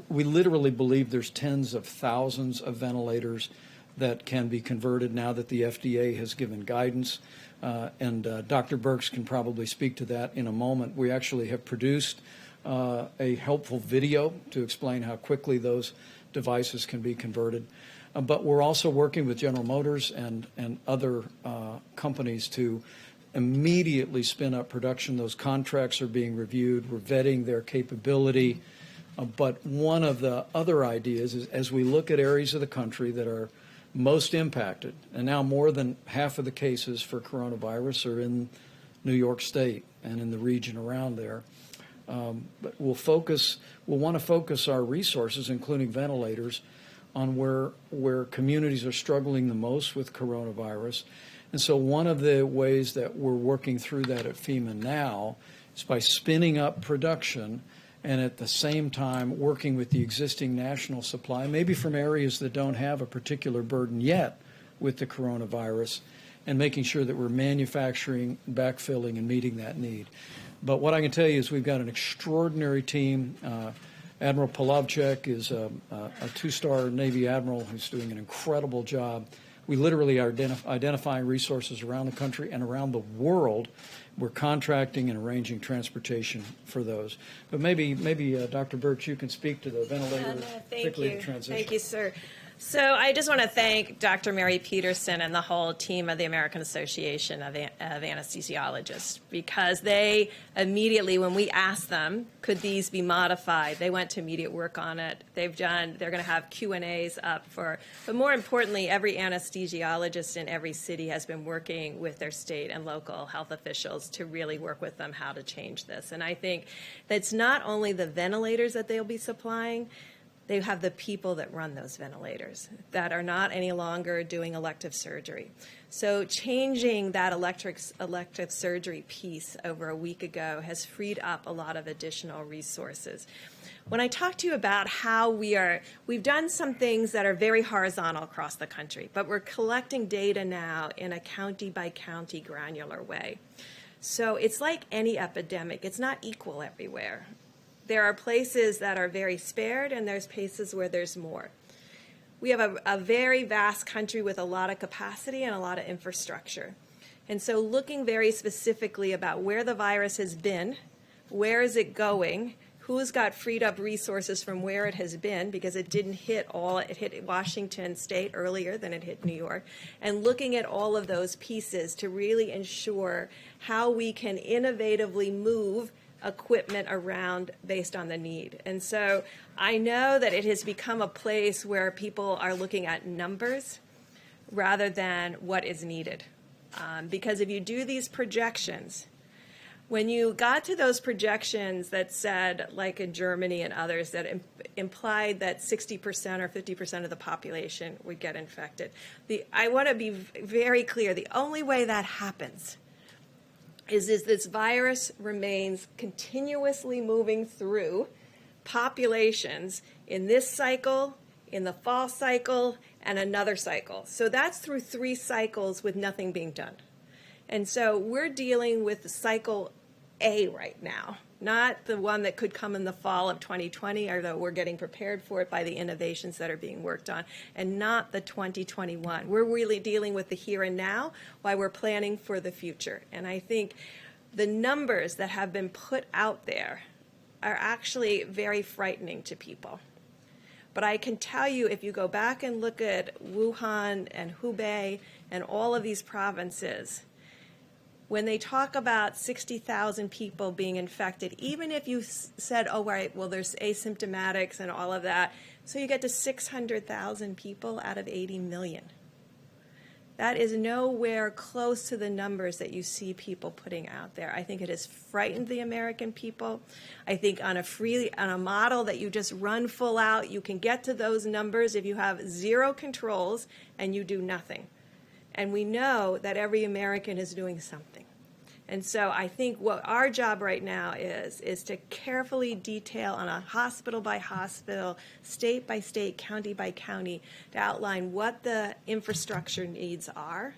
S12: We literally believe there's tens of thousands of ventilators that can be converted now that the FDA has given guidance. And Dr. Birx can probably speak to that in a moment. We actually have produced a helpful video to explain how quickly those devices can be converted. But we're also working with General Motors and other companies to immediately spin up production. Those contracts are being reviewed. We're vetting their capability. But one of the other ideas is, as we look at areas of the country that are most impacted, and now more than half of the cases for coronavirus are in New York State and in the region around there. But we'll want to focus our resources, including ventilators, on where communities are struggling the most with coronavirus. And so one of the ways that we're working through that at FEMA now is by spinning up production and at the same time working with the existing national supply, maybe from areas that don't have a particular burden yet with the coronavirus, and making sure that we're manufacturing, backfilling, and meeting that need. But what I can tell you is we've got an extraordinary team. Admiral Polovchek is a two-star Navy admiral who's doing an incredible job. We literally are identifying resources around the country and around the world. We're contracting and arranging transportation for those. But maybe Dr. Birx, you can speak to the ventilator, particularly the transition.
S13: Thank you, sir. So I just want to thank Dr. Mary Peterson and the whole team of the American Association of Anesthesiologists, because they immediately, when we asked them, could these be modified, they went to immediate work on it. They're going to have Q&As up but more importantly, every anesthesiologist in every city has been working with their state and local health officials to really work with them how to change this. And I think that's not only the ventilators that they'll be supplying, they have the people that run those ventilators that are not any longer doing elective surgery. So changing that elective surgery piece over a week ago has freed up a lot of additional resources. When I talk to you about how we've done some things that are very horizontal across the country, but we're collecting data now in a county-by-county granular way. So it's like any epidemic. It's not equal everywhere. There are places that are very spared, and there's places where there's more. We have a very vast country with a lot of capacity and a lot of infrastructure. And so looking very specifically about where the virus has been, where is it going, who's got freed up resources from where it has been, because it didn't hit it hit Washington State earlier than it hit New York, and looking at all of those pieces to really ensure how we can innovatively move equipment around based on the need. And so I know that it has become a place where people are looking at numbers rather than what is needed. Because if you do these projections, when you got to those projections that said, like in Germany and others, that implied that 60% or 50% of the population would get infected, I want to be very clear, the only way that happens is this virus remains continuously moving through populations in this cycle, in the fall cycle, and another cycle. So that's through 3 cycles with nothing being done. And so we're dealing with the cycle A right now, not the one that could come in the fall of 2020, although we're getting prepared for it by the innovations that are being worked on, and not the 2021. We're really dealing with the here and now while we're planning for the future. And I think the numbers that have been put out there are actually very frightening to people. But I can tell you, if you go back and look at Wuhan and Hubei and all of these provinces, when they talk about 60,000 people being infected, even if you said, oh, right, well, there's asymptomatics and all of that, so you get to 600,000 people out of 80 million. That is nowhere close to the numbers that you see people putting out there. I think it has frightened the American people. I think on a model that you just run full out, you can get to those numbers if you have zero controls and you do nothing. And we know that every American is doing something. And so I think what our job right now is to carefully detail on a hospital by hospital, state by state, county by county, to outline what the infrastructure needs are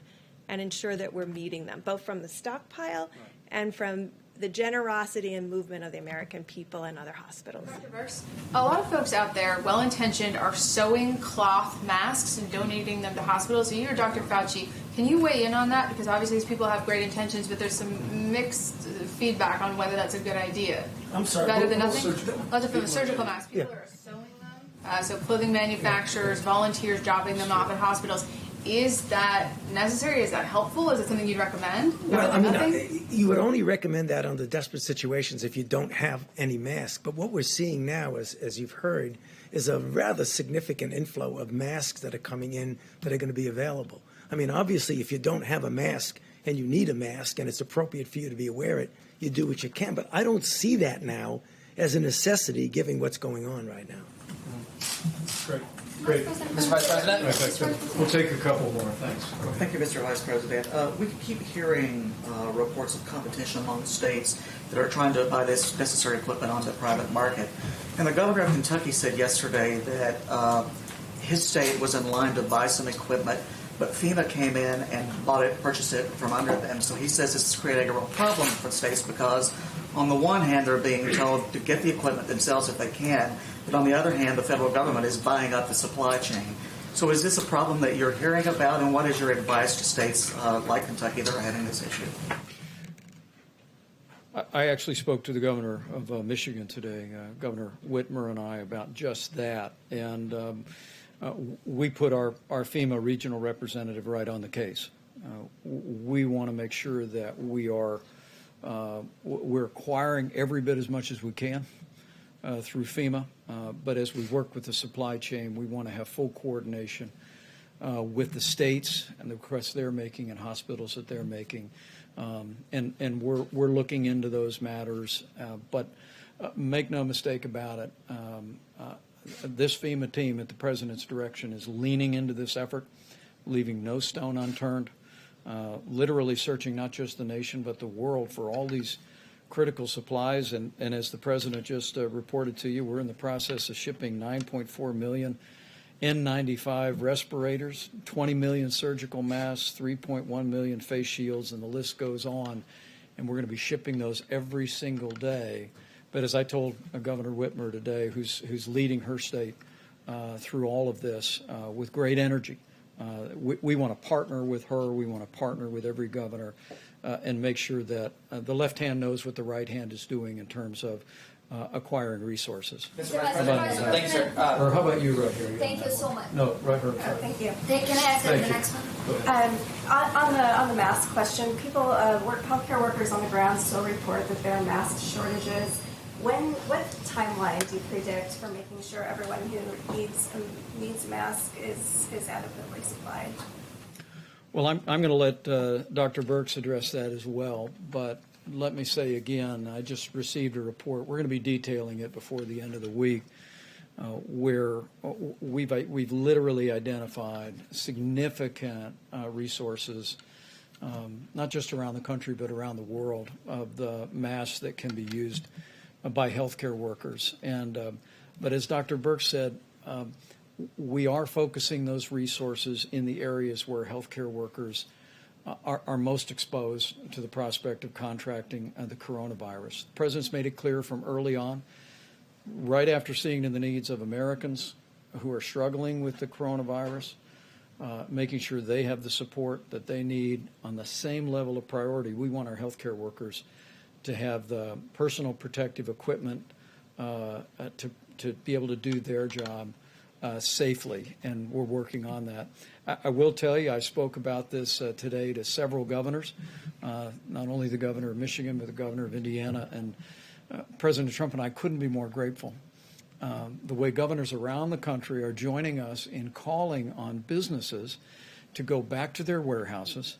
S13: and ensure that we're meeting them, both from the stockpile and from the generosity and movement of the American people and other hospitals.
S6: Dr. Burks, a lot of folks out there, well-intentioned, are sewing cloth masks and donating them to hospitals. So you or Dr. Fauci, can you weigh in on that? Because obviously these people have great intentions, but there's some mixed feedback on whether that's a good idea.
S11: I'm sorry.
S6: Better than nothing? Lots of surgical masks. People are sewing them. So clothing manufacturers, volunteers dropping them off at hospitals. Is that necessary? Is that helpful? Is it something you'd recommend?
S11: Well, I mean, you would only recommend that under desperate situations if you don't have any mask. But what we're seeing now, as you've heard, is a rather significant inflow of masks that are coming in that are going to be available. I mean, obviously, if you don't have a mask and you need a mask and it's appropriate for you to be wear it, you do what you can. But I don't see that now as a necessity, given what's going on right now.
S12: Great. Great.
S7: Mr. Vice President?
S12: We'll take a couple more. Thanks.
S14: Thank you, Mr. Vice President. We keep hearing reports of competition among states that are trying to buy this necessary equipment on the private market. And the governor of Kentucky said yesterday that his state was in line to buy some equipment, but FEMA came in and purchased it from under them. So he says this is creating a real problem for states because on the one hand, they're being told to get the equipment themselves if they can, but on the other hand, the federal government is buying up the supply chain. So is this a problem that you're hearing about, and what is your advice to states like Kentucky that are having this issue?
S12: I actually spoke to the governor of Michigan today, Governor Whitmer and I, about just that. And we put our FEMA regional representative right on the case. We want to make sure that we're acquiring every bit as much as we can through FEMA. But as we work with the supply chain, we want to have full coordination with the states and the requests they're making and hospitals that they're making. And we're looking into those matters. But make no mistake about it, this FEMA team at the President's direction is leaning into this effort, leaving no stone unturned, literally searching not just the nation but the world for all these critical supplies. And as the President just reported to you, we're in the process of shipping 9.4 million N95 respirators, 20 million surgical masks, 3.1 million face shields, and the list goes on. And we're going to be shipping those every single day. But as I told Governor Whitmer today, who's leading her state through all of this with great energy, we want to partner with her. We want to partner with every governor and make sure that the left hand knows what the right hand is doing in terms of acquiring resources.
S7: Mr. Vice President, thank you, sir.
S12: Or how about you right here?
S9: Thank you so much.
S12: No, right here.
S9: Thank you. Can I ask the next one?
S15: On the mask question, healthcare workers on the ground still report that there are mask shortages. What timeline do you predict for making sure everyone who needs a mask is adequately supplied?
S12: Well, I'm going to let Dr. Burks address that as well. But let me say again, I just received a report. We're going to be detailing it before the end of the week, where we've literally identified significant resources, not just around the country but around the world, of the masks that can be used by healthcare workers. But as Dr. Burks said, we are focusing those resources in the areas where healthcare workers are most exposed to the prospect of contracting the coronavirus. The President's made it clear from early on, right after seeing the needs of Americans who are struggling with the coronavirus, making sure they have the support that they need on the same level of priority. We want our healthcare workers to have the personal protective equipment to be able to do their job safely, and we're working on that. I will tell you, I spoke about this today to several governors, not only the governor of Michigan, but the governor of Indiana, and President Trump and I couldn't be more grateful. The way governors around the country are joining us in calling on businesses to go back to their warehouses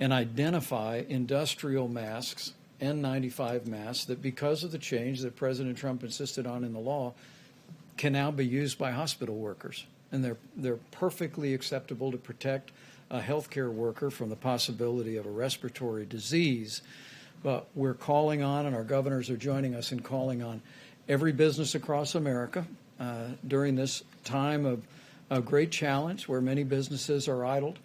S12: and identify industrial masks, N95 masks, that because of the change that President Trump insisted on in the law, can now be used by hospital workers. And they're perfectly acceptable to protect a healthcare worker from the possibility of a respiratory disease. But we're calling on, and our governors are joining us in calling on every business across America during this time of a great challenge where many businesses are idled.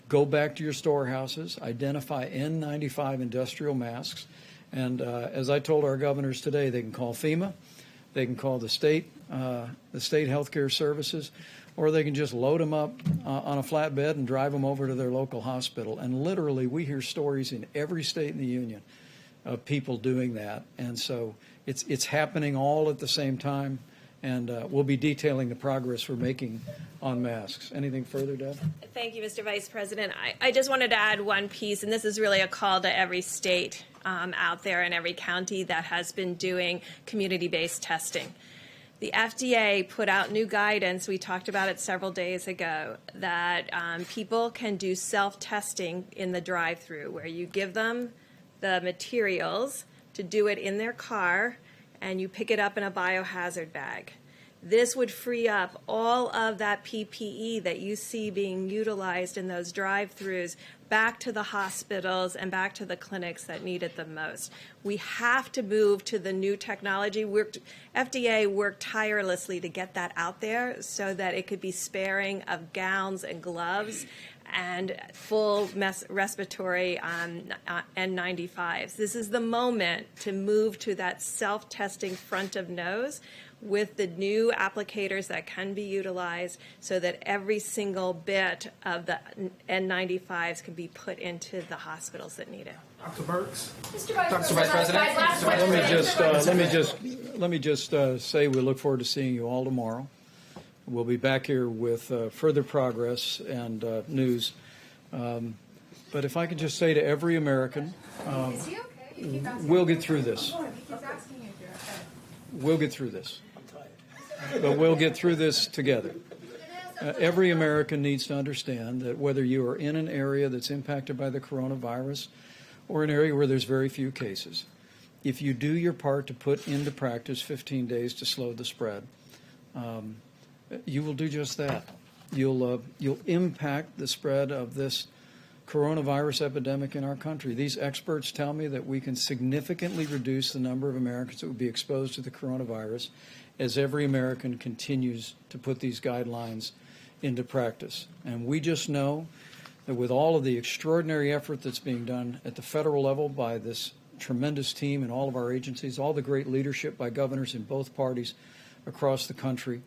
S12: Go back to your storehouses, identify N95 industrial masks, and as I told our governors today, they can call FEMA, they can call the state healthcare services, or they can just load them up on a flatbed and drive them over to their local hospital. And literally, we hear stories in every state in the union of people doing that, and so it's happening all at the same time. And we'll be detailing the progress we're making on masks. Anything further, Deb?
S13: Thank you, Mr. Vice President. I just wanted to add one piece, and this is really a call to every state out there and every county that has been doing community-based testing. The FDA put out new guidance, we talked about it several days ago, that people can do self-testing in the drive-thru, where you give them the materials to do it in their car, and you pick it up in a biohazard bag. This would free up all of that PPE that you see being utilized in those drive-thrus back to the hospitals and back to the clinics that need it the most. We have to move to the new technology. FDA worked tirelessly to get that out there so that it could be sparing of gowns and gloves and full respiratory N95s. This is the moment to move to that self-testing front of nose with the new applicators that can be utilized so that every single bit of the N95s can be put into the hospitals that need it.
S4: Dr. Burks.
S10: Mr. Vice President.
S12: Let me just say we look forward to seeing you all tomorrow. We'll be back here with further progress and news. But if I could just say to every American, we'll get through this. We'll get through this. But we'll get through this together. Every American needs to understand that whether you are in an area that's impacted by the coronavirus or an area where there's very few cases, if you do your part to put into practice 15 days to slow the spread, you will do just that. You'll impact the spread of this coronavirus epidemic in our country. These experts tell me that we can significantly reduce the number of Americans that would be exposed to the coronavirus as every American continues to put these guidelines into practice. And we just know that with all of the extraordinary effort that's being done at the federal level by this tremendous team and all of our agencies, all the great leadership by governors in both parties across the country,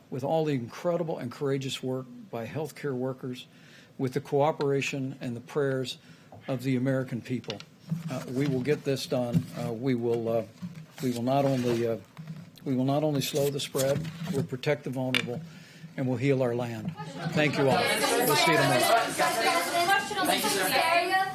S12: with all the incredible and courageous work by healthcare workers, with the cooperation and the prayers of the American people, we will get this done. We will not only slow the spread, we'll protect the vulnerable, and we'll heal our land. Thank you all. We'll see you tomorrow.
S9: Question on the area.